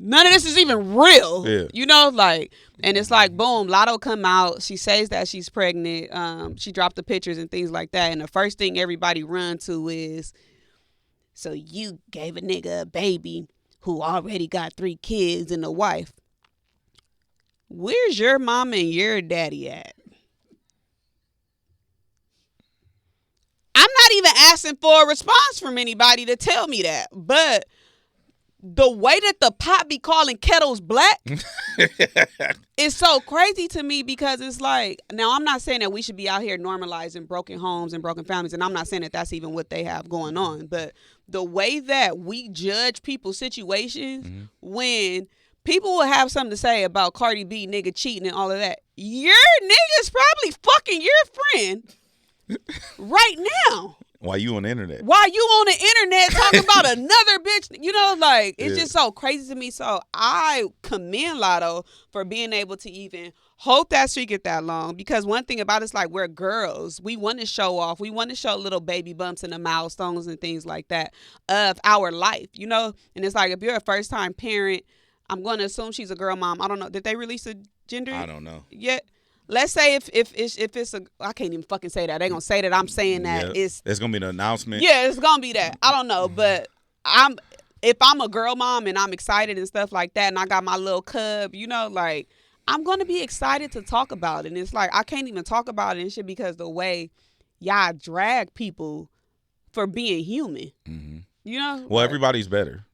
None of this is even real. Yeah. Like, and it's like, boom, Latto come out. She says that she's pregnant. She dropped the pictures and things like that. And the first thing everybody run to is, so you gave a nigga a baby who already got 3 kids and a wife. Where's your mama and your daddy at? I'm not even asking for a response from anybody to tell me that. But the way that the pot be calling kettles black is so crazy to me, because it's like, now I'm not saying that we should be out here normalizing broken homes and broken families, and I'm not saying that that's even what they have going on, but the way that we judge people's situations when people will have something to say about Cardi B nigga cheating and all of that, your nigga's probably fucking your friend right now. Why you on the internet? Why you on the internet talking about another bitch? You know, like, it's just so crazy to me. So I commend Latto for being able to even hold that streak at that long. Because one thing about it's like, we're girls. We want to show off. We want to show little baby bumps and the milestones and things like that of our life, you know? And it's like, if you're a first-time parent, I'm going to assume she's a girl mom. I don't know. Did they release a gender? I don't know. Yet? Let's say if it's a, I can't even fucking say that. They're going to say that I'm saying that. Yeah, it's going to be an announcement. Yeah, it's going to be that. I don't know. But if I'm a girl mom and I'm excited and stuff like that and I got my little cub, you know, like, I'm going to be excited to talk about it. And it's like, I can't even talk about it and shit because the way y'all drag people for being human. Mm-hmm. You know? Well, everybody's better.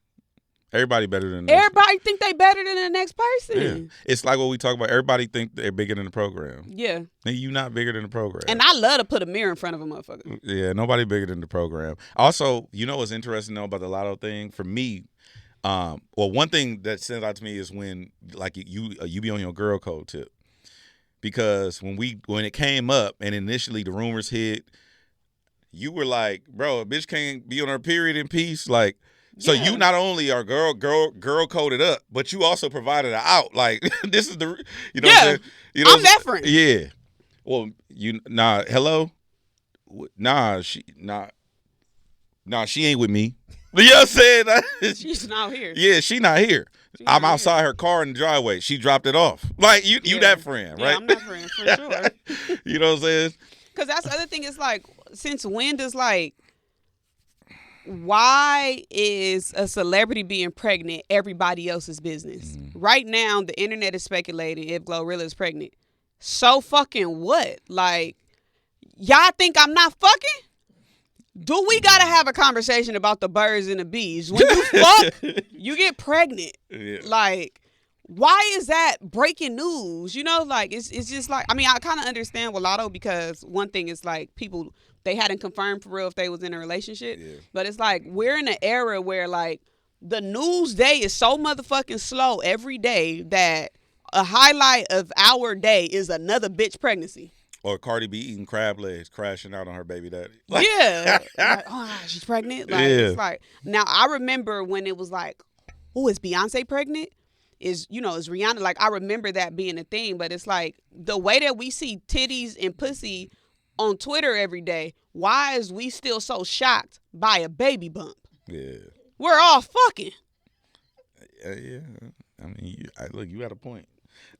Everybody better than everybody think they better than the next person. Yeah. It's like what we talk about. Everybody think they're bigger than the program. Yeah. And you not bigger than the program. And I love to put a mirror in front of a motherfucker. Yeah, nobody bigger than the program. Also, you know what's interesting though about the Latto thing? For me, well, one thing that stands out to me is when like you be on your girl code tip. Because when it came up and initially the rumors hit, you were like, bro, a bitch can't be on her period in peace. Like, so you not only are girl coded up, but you also provided an out. Like this is the, you know, what I'm saying? You know, I'm that friend. Yeah. Well, hello, she ain't with me. You know what I'm saying? She's not here. Yeah, she not here. I'm outside her car in the driveway. She dropped it off. Like you that friend, right? Yeah, I'm that friend for sure. You know what I'm saying? Because that's the other thing. Is like, since when does like, why is a celebrity being pregnant everybody else's business? Mm-hmm. Right now, the internet is speculating if Glorilla is pregnant. So fucking what? Like, y'all think I'm not fucking? Do we gotta have a conversation about the birds and the bees? When you fuck, you get pregnant. Yeah. Like, why is that breaking news? You know, like, it's just like, I mean, I kind of understand with Latto because one thing is like people, they hadn't confirmed for real if they was in a relationship. Yeah. But it's like, we're in an era where like the news day is so motherfucking slow every day that a highlight of our day is another bitch pregnancy. Or Cardi B eating crab legs, crashing out on her baby daddy. Like, yeah. Like, oh, she's pregnant. Like, it's like, now I remember when it was like, oh, is Beyonce pregnant? Is Rihanna? Like, I remember that being a thing, but it's like the way that we see titties and pussy on Twitter every day, why is we still so shocked by a baby bump? Yeah. We're all fucking. Yeah. I mean, look, you had a point.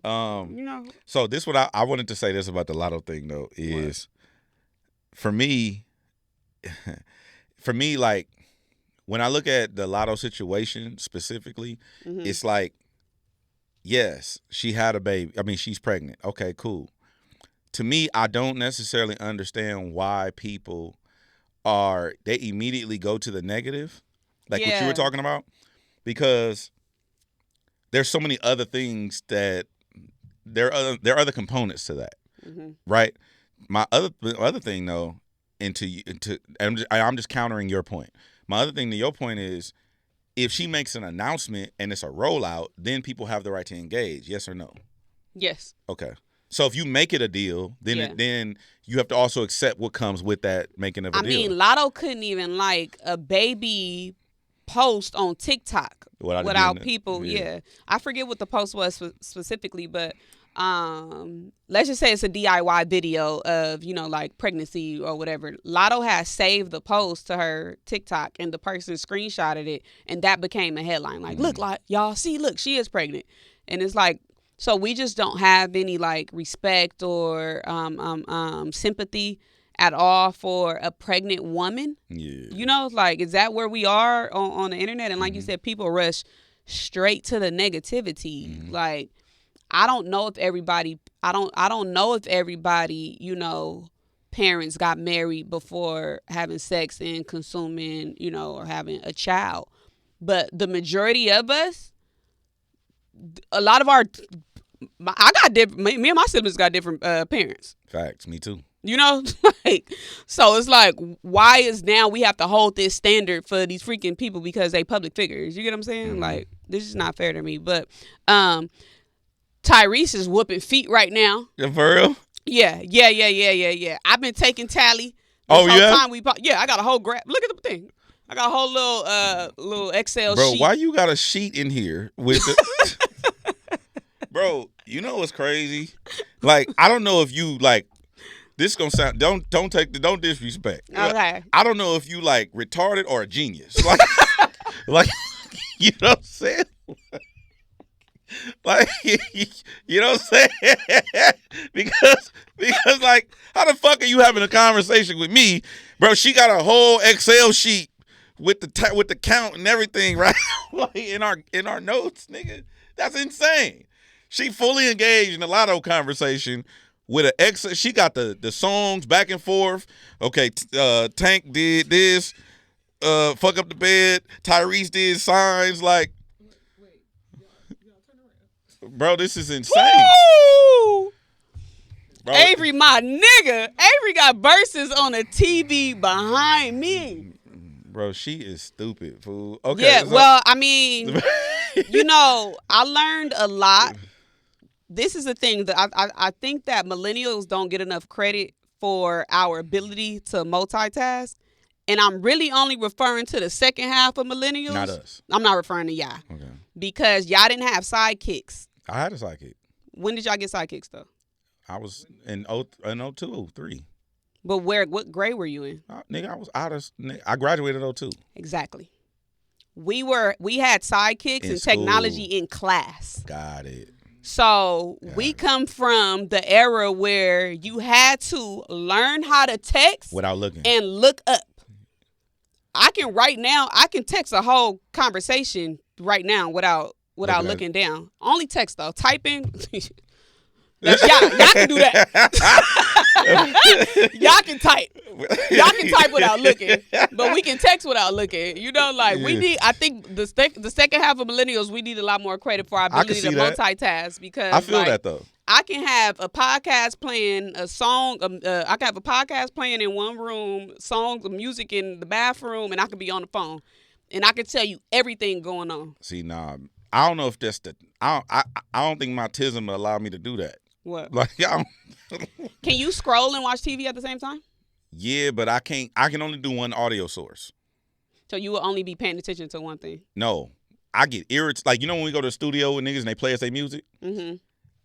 So this what I wanted to say this about the Latto thing though is for me like when I look at the Latto situation specifically, mm-hmm. It's like, yes, she had a baby. I mean, she's pregnant. Okay, cool. To me, I don't necessarily understand why people they immediately go to the negative, like what you were talking about, because there's so many other things that there are other components to that, mm-hmm. right? My other thing though, I'm just countering your point. My other thing to your point is, if she makes an announcement and it's a rollout, then people have the right to engage. Yes or no? Yes. Okay. So if you make it a deal, then then you have to also accept what comes with that making of a deal. I mean, Latto couldn't even like a baby post on TikTok without people. Yeah. I forget what the post was specifically, but let's just say it's a DIY video of, like pregnancy or whatever. Latto has saved the post to her TikTok and the person screenshotted it and that became a headline. Like, look, like y'all see, look, she is pregnant. And it's like, so we just don't have any like respect or sympathy at all for a pregnant woman. Yeah. Like, is that where we are on the internet? And like you said, people rush straight to the negativity. Mm-hmm. Like, I don't know if everybody, parents got married before having sex and consuming, or having a child. But the majority of us, a lot of me and my siblings got different parents. Facts, me too. Like, so it's like, why is now we have to hold this standard for these freaking people because they public figures? You get what I'm saying? Mm-hmm. Like, this is not fair to me. But Tyrese is whooping feet right now. Yeah, for real? Yeah. I've been taking tally this Oh whole yeah, time I got a whole graph. Look at the thing. I got a whole little Excel bro. sheet. Why you got a sheet in here with the? Bro, you know what's crazy? Like, I don't know if you like. This gonna sound. Don't disrespect. Okay. I don't know if you like retarded or a genius. Like, like you know what I'm saying? Like, you know what I'm saying? because like, how the fuck are you having a conversation with me, bro? She got a whole Excel sheet with the count and everything, right? Like in our notes, nigga. That's insane. She fully engaged in a Latto conversation with an Excel. She got the songs back and forth. Okay, Tank did this. Fuck up the bed. Tyrese did signs like. Bro, this is insane. Woo! Bro, Avery, my nigga. Avery got verses on the TV behind me. bro, she is stupid, fool. Okay. Yeah, so- well, I mean, I learned a lot. This is the thing that I think that millennials don't get enough credit for our ability to multitask. And I'm really only referring to the second half of millennials. Not us. I'm not referring to y'all. Okay. Because y'all didn't have sidekicks. I had a sidekick. When did y'all get sidekicks, though? I was in 02, 03. But what grade were you in? Nigga, I was out of. I graduated in 02. Exactly. We had sidekicks In and school. technology in class. Got it. So we come from the era where you had to learn how to text Without looking. and look up. I can text a whole conversation right now without looking down. Only text though. Typing. Y'all can do that. Y'all can type. Y'all can type without looking, but we can text without looking. We need. I think the second half of millennials, we need a lot more credit for our ability to multitask because I feel that though. I can have a podcast playing, a song. I can have a podcast playing in one room, songs, music in the bathroom, and I can be on the phone, and I can tell you everything going on. See, nah, I don't know if that's the. I don't think my tism will allow me to do that. What? Like, Can you scroll and watch TV at the same time? Yeah, but I can't. I can only do one audio source. So you will only be paying attention to one thing. No, I get irritated. Like, you know when we go to the studio with niggas and they play us their music. Mm-hmm.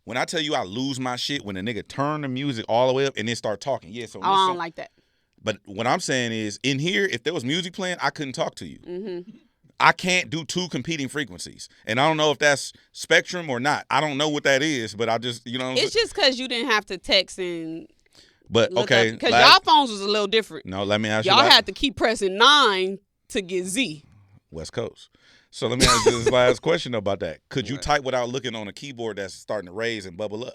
When I tell you I lose my shit when a nigga turn the music all the way up and then start talking. Yeah, so I don't like that. But what I'm saying is, in here, if there was music playing, I couldn't talk to you. Mm-hmm. I can't do two competing frequencies. And I don't know if that's spectrum or not. I don't know what that is, but I just, It's just because you didn't have to text and but look okay. Because y'all phones was a little different. No, let me ask you. Y'all had to keep pressing 9 to get Z. West Coast. So let me ask you this last question about that. Could you type without looking on a keyboard that's starting to raise and bubble up?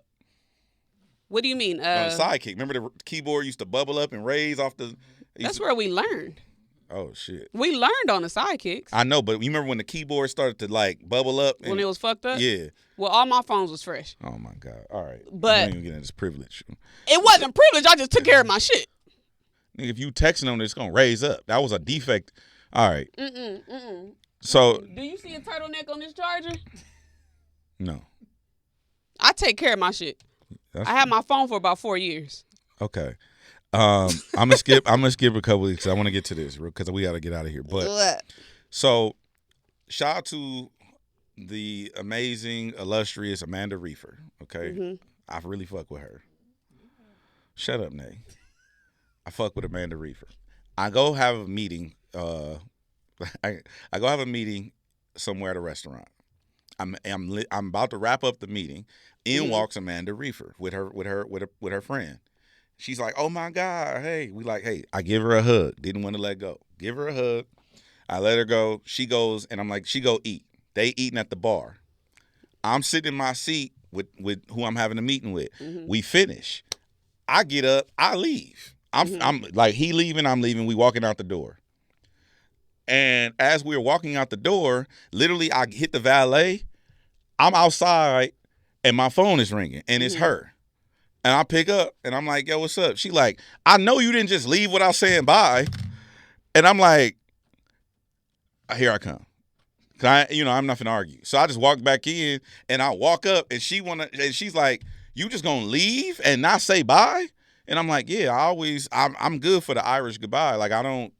What do you mean? On the sidekick. Remember the keyboard used to bubble up and raise off the... That's where we learned. Oh, shit. We learned on the sidekicks. I know, but you remember when the keyboard started to, like, bubble up? When it was fucked up? Yeah. Well, all my phones was fresh. Oh, my God. All right. But... I ain't even getting this privilege. It wasn't privilege. I just took care of my shit. Nigga, if you texting on it, it's going to raise up. That was a defect. All right. So... Do you see a turtleneck on this charger? No. I take care of my shit. I had my phone for about 4 years. Okay. I'm gonna skip a couple weeks. I want to get to this because we got to get out of here. But so, shout out to the amazing, illustrious Amanda Reefer. Okay, I really fuck with her. Shut up, Nay. I fuck with Amanda Reefer. I go have a meeting. I go have a meeting somewhere at a restaurant. I'm about to wrap up the meeting. In walks Amanda Reefer with her friend. She's like, oh my God, hey. We like, hey, I give her a hug. Didn't want to let go. Give her a hug. I let her go. She goes, and I'm like, she go eat. They eating at the bar. I'm sitting in my seat with who I'm having a meeting with. We finish. I get up, I leave. I'm like, he leaving, I'm leaving. We walking out the door. And as we were walking out the door, literally I hit the valet. I'm outside and my phone is ringing and it's her. And I pick up and I'm like, yo, what's up? She like, I know you didn't just leave without saying bye. And I'm like, here I come. I'm not finna argue. So I just walk back in and I walk up and she's like, you just gonna leave and not say bye? And I'm like, yeah, I'm good for the Irish goodbye. Like I don't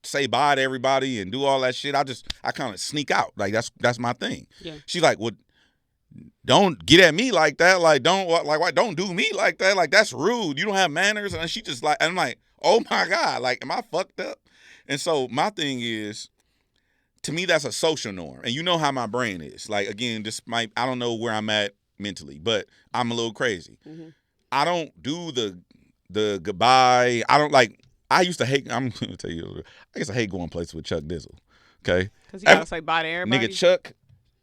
say bye to everybody and do all that shit. I kind of sneak out. Like that's my thing. Yeah. She's like, well, don't get at me like that. Like don't do me like that. Like that's rude. You don't have manners. And she just like, and I'm like, oh my God, like am I fucked up? And so my thing is, to me, that's a social norm. And you know how my brain is. Like again, I don't know where I'm at mentally, but I'm a little crazy. Mm-hmm. I don't do the goodbye. I don't like. I used to hate. I'm gonna tell you. I used to hate going places with Chuck Dizzle. Okay, because you gotta say bye to everybody. Nigga, Chuck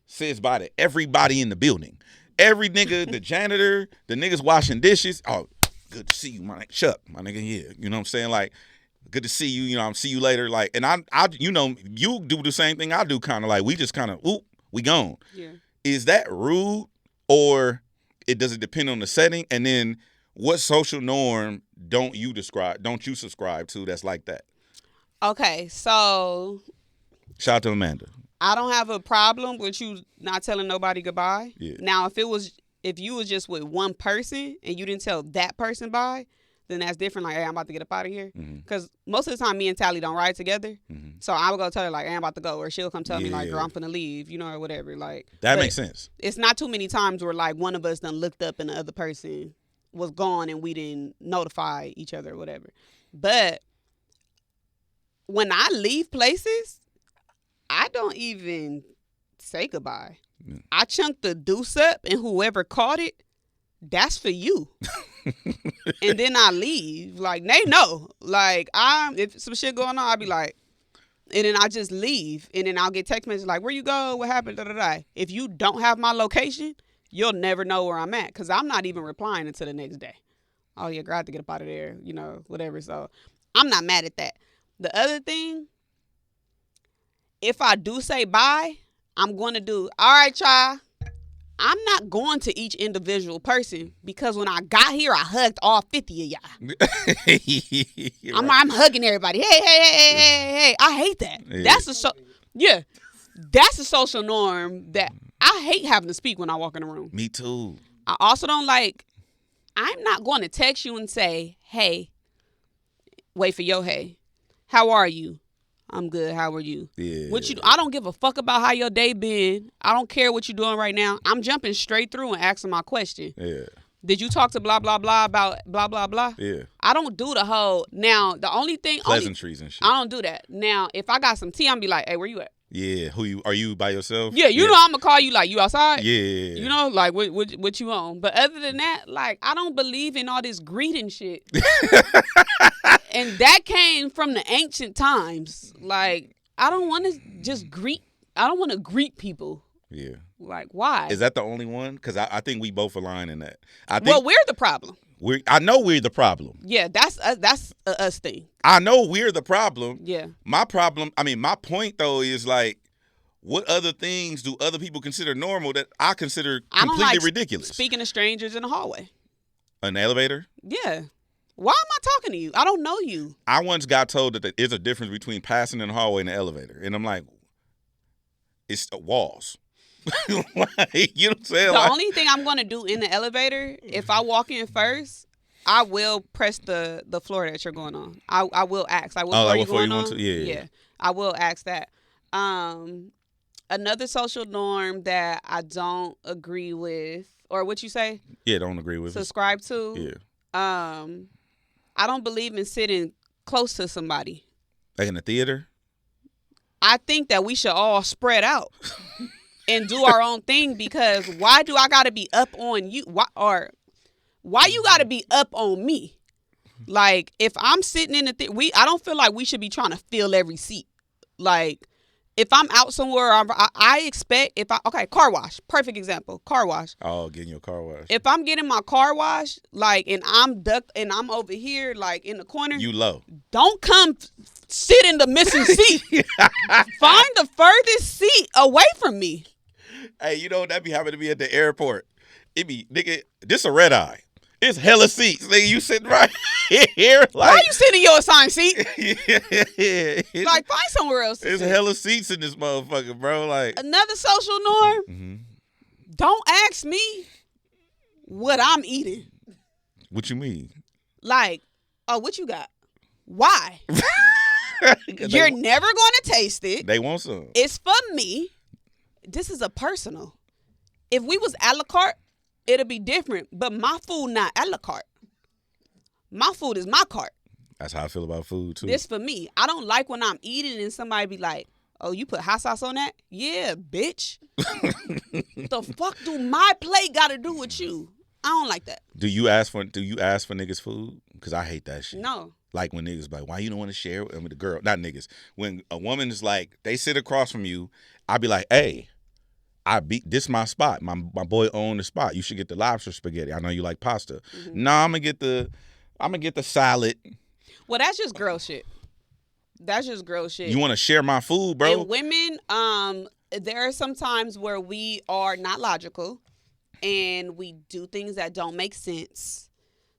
says bye to everybody in the building. Every nigga, the janitor, the niggas washing dishes. Oh, good to see you, my nigga. Chuck, my nigga. Yeah, you know what I'm saying? Like, good to see you. You know, I'm see you later. Like, and I, you know, you do the same thing I do. Kind of like we just kind of, we gone. Yeah. Is that rude or does it depend on the setting? And then what social norm don't you subscribe to that's like that? Okay, so shout out to Amanda. I don't have a problem with you not telling nobody goodbye. Yeah. Now, if you was just with one person and you didn't tell that person bye, then that's different. Like, hey, I'm about to get up out of here. Because most of the time, me and Tally don't ride together. Mm-hmm. So I would go tell her, like, hey, I'm about to go. Or she'll come tell me, like, girl, I'm finna leave, you know, or whatever. Like that makes sense. It's not too many times where, like, one of us done looked up and the other person was gone and we didn't notify each other or whatever. But when I leave places, I don't even say goodbye. I chunk the deuce up and whoever caught it, that's for you. And then I leave. Like, they know. Like, if some shit going on, I'll be like, and then I just leave. And then I'll get text messages like, where you go? What happened? Da, da, da. If you don't have my location, you'll never know where I'm at. Because I'm not even replying until the next day. Oh, yeah, girl, I have to get up out of there. You know, whatever. So I'm not mad at that. The other thing, if I do say bye, I'm going to do, all right, y'all. I'm not going to each individual person because when I got here, I hugged all 50 of y'all. I'm hugging everybody. Hey. I hate that. Yeah. That's a social norm that I hate having to speak when I walk in the room. Me too. I also don't like, I'm not going to text you and say, hey, wait for your hey. How are you? I'm good. How are you? Yeah. I don't give a fuck about how your day been. I don't care what you're doing right now. I'm jumping straight through and asking my question. Yeah. Did you talk to blah, blah, blah about blah, blah, blah? Yeah. I don't do the whole, now, the only thing. Pleasantries and shit. I don't do that. Now, if I got some tea, I'm be like, hey, where you at? Yeah. Are you by yourself? Yeah, you know I'm going to call you like, you outside? Yeah. You know, like, what you on? But other than that, like, I don't believe in all this greeting shit. And that came from the ancient times. Like, I don't want to just I don't want to greet people. Yeah. Like, why? Is that the only one? Because I think we both align in that. Well, we're the problem. I know we're the problem. Yeah, that's a us thing. I know we're the problem. Yeah. My point, though, is like, what other things do other people consider normal that I consider completely ridiculous? Speaking to strangers in the hallway. An elevator? Yeah. Why am I talking to you? I don't know you. I once got told that there is a difference between passing in the hallway and the elevator. And I'm like, it's walls. You know what I'm saying? The only thing I'm going to do in the elevator, if I walk in first, I will press the floor that you're going on. I will ask. Like, what floor you going on? Yeah. I will ask that. Another social norm that I don't agree with, or what you say? Yeah, don't agree with. Subscribe to? Yeah. I don't believe in sitting close to somebody. Like in the theater? I think that we should all spread out and do our own thing, because why do I got to be up on you? Why you got to be up on me? Like, if I'm sitting in the theater, I don't feel like we should be trying to fill every seat. Like, if I'm out somewhere, I expect car wash, perfect example, car wash. Oh, getting your car wash. If I'm getting my car wash, like, and I'm I'm over here, like, in the corner. You low. Don't come sit in the missing seat. Find the furthest seat away from me. Hey, you know, that be happening to me at the airport. It be, nigga, this a red eye. It's hella seats. Nigga, you sitting right here. Like, why you sitting in your assigned seat? Like, find somewhere else. There's hella seats in this motherfucker, bro. Like, another social norm. Mm-hmm. Don't ask me what I'm eating. What you mean? Like, oh, what you got? Why? You're never going to taste it. They want some. It's for me. This is a personal. If we was a la carte, it'll be different. But my food not a la carte. My food is my cart. That's how I feel about food, too. This for me. I don't like when I'm eating and somebody be like, oh, you put hot sauce on that? Yeah, bitch. The fuck do my plate got to do with you? I don't like that. Do you ask for niggas food? Because I hate that shit. No. Like when niggas like, why you don't want to share with the girl? Not niggas. When a woman is like, they sit across from you, I be like, hey, this my spot. My boy owned the spot. You should get the lobster spaghetti. I know you like pasta. Mm-hmm. No, I'm gonna get the salad. Well, that's just girl shit. That's just girl shit. You want to share my food, bro? And women, there are some times where we are not logical and we do things that don't make sense.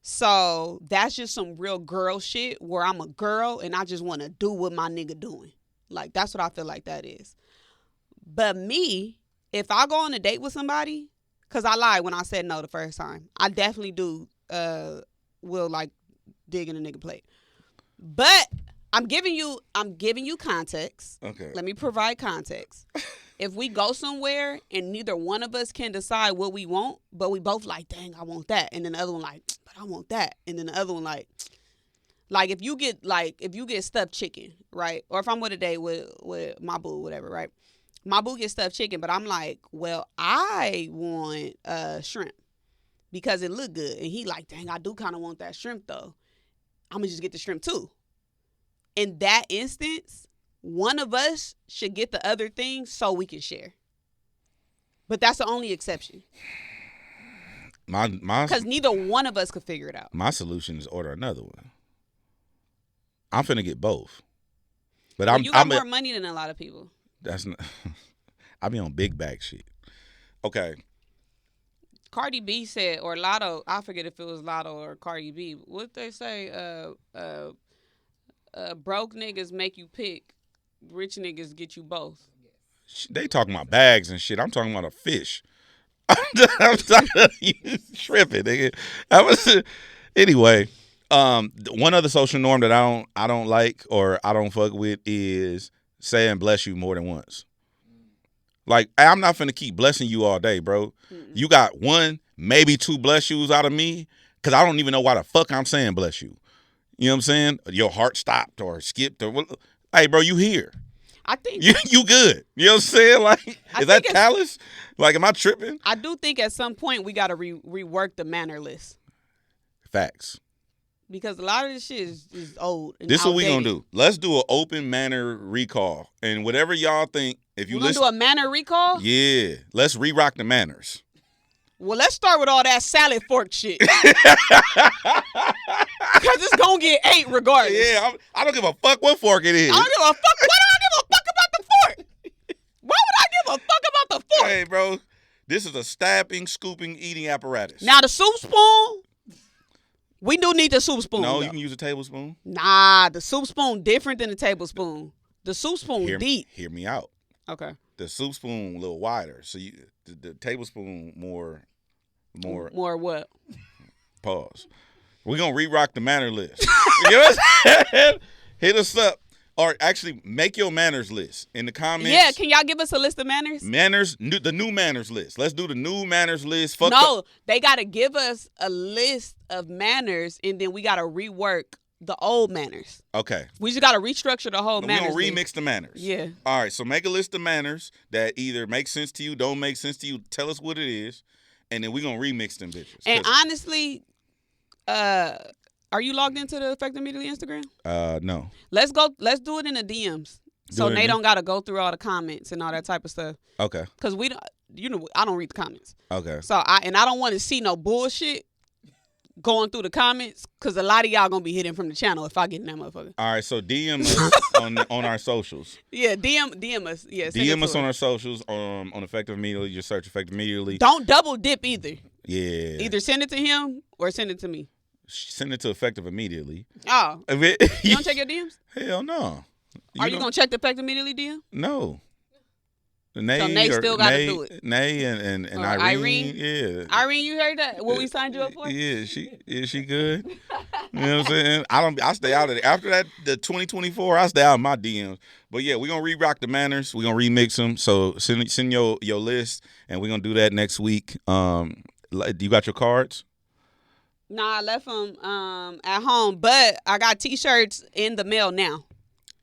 So that's just some real girl shit where I'm a girl and I just want to do what my nigga doing. Like, that's what I feel like that is. But me, if I go on a date with somebody, because I lied when I said no the first time. I definitely do will like dig in a nigga plate. But I'm giving you context. Okay. Let me provide context. If we go somewhere and neither one of us can decide what we want, but we both like, dang, I want that. And then the other one like, but I want that. And then the other one like if you get stuffed chicken, right? Or if I'm with a date with my boo, whatever, right? My boo gets stuffed chicken, but I'm like, well, I want shrimp because it look good. And he like, dang, I do kind of want that shrimp though. I'm going to just get the shrimp too. In that instance, one of us should get the other thing so we can share. But that's the only exception. Because neither one of us could figure it out. My solution is order another one. I'm finna get both. But well, you got more money than a lot of people. That's not. I be on big bag shit. Okay. Cardi B said, or Latto, I forget if it was Latto or Cardi B. What they say? Broke niggas make you pick. Rich niggas get you both. They talking about bags and shit. I'm talking about a fish. I'm talking you tripping, nigga. Anyway. One other social norm that I don't like or I don't fuck with is saying bless you more than once. Like, I'm not finna keep blessing you all day, bro. Mm-mm. You got one, maybe two bless yous out of me, because I don't even know why the fuck I'm saying bless you. You know what I'm saying? Your heart stopped or skipped or what? Hey, bro, you here. I think you good. You know what I'm saying? Like, is that callous? Like, am I tripping? I do think at some point we got to rework the manner list. Facts. Because a lot of this shit is old. And this is what we outdated. gonna do. Let's do an open manner recall. And whatever y'all think, if you listen. We're gonna do a manner recall? Yeah. Let's re-rock the manners. Well, let's start with all that salad fork shit. Because it's gonna get 8 regardless. Yeah, I don't give a fuck what fork it is. I don't give a fuck. Why do I give a fuck about the fork? Why would I give a fuck about the fork? Hey, bro. This is a stabbing, scooping, eating apparatus. Now, the soup spoon. We do need the soup spoon. No, though. You can use a tablespoon. Nah, the soup spoon different than the tablespoon. The soup spoon deep. Hear me out. Okay. The soup spoon a little wider, so the tablespoon more. More what? Pause. We're gonna re-rock the manner list. You know what I'm saying? Hit us up. Or actually, make your manners list in the comments. Yeah, can y'all give us a list of manners? The new manners list. Let's do the new manners list. They got to give us a list of manners, and then we got to rework the old manners. Okay. We just got to restructure the whole manners. We're going to remix the manners. Yeah. All right, so make a list of manners that either make sense to you, don't make sense to you. Tell us what it is, and then we're going to remix them bitches. And honestly, are you logged into the Effect Immediately Instagram? No. Let's do it in the DMs. So they don't got to go through all the comments and all that type of stuff. Okay. Because we don't, I don't read the comments. Okay. So I don't want to see no bullshit going through the comments because a lot of y'all going to be hidden from the channel if I get in that motherfucker. All right. So DM us on our socials. Yeah. DM us. Yeah. DM us on our socials on Effective Immediately. Just search Effective Immediately. Don't double dip either. Yeah. Either send it to him or send it to me. Send it to Effective Immediately. Oh. You don't check your DMs? Hell no. Are you going to check the Effective Immediately DM? No. Nay, So Nay still got to do it. Nay and Or Irene. Yeah. Irene, you heard that? What we signed you up for? Yeah, is she good? You know what I'm saying? I stay out of it. After that, the 2024, I stay out of my DMs. But yeah, we're gonna re-rock the manners. We're gonna remix them. So send your list, and we're gonna do that next week. You got your cards? Nah, I left them at home, but I got T-shirts in the mail now.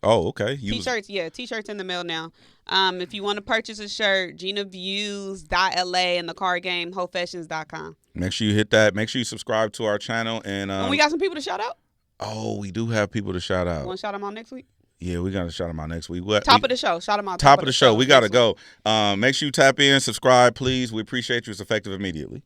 Oh, okay. T-shirts in the mail now. If you want to purchase a shirt, Gina Views.la and the card game, hofashions.com. Make sure you hit that. Make sure you subscribe to our channel. And we got some people to shout out. Oh, we do have people to shout out. You want to shout them out next week? Yeah, we got to shout them out next week. Top of the show. Shout them out. Top of the show. We got to go. Make sure you tap in, subscribe, please. We appreciate you. It's effective immediately.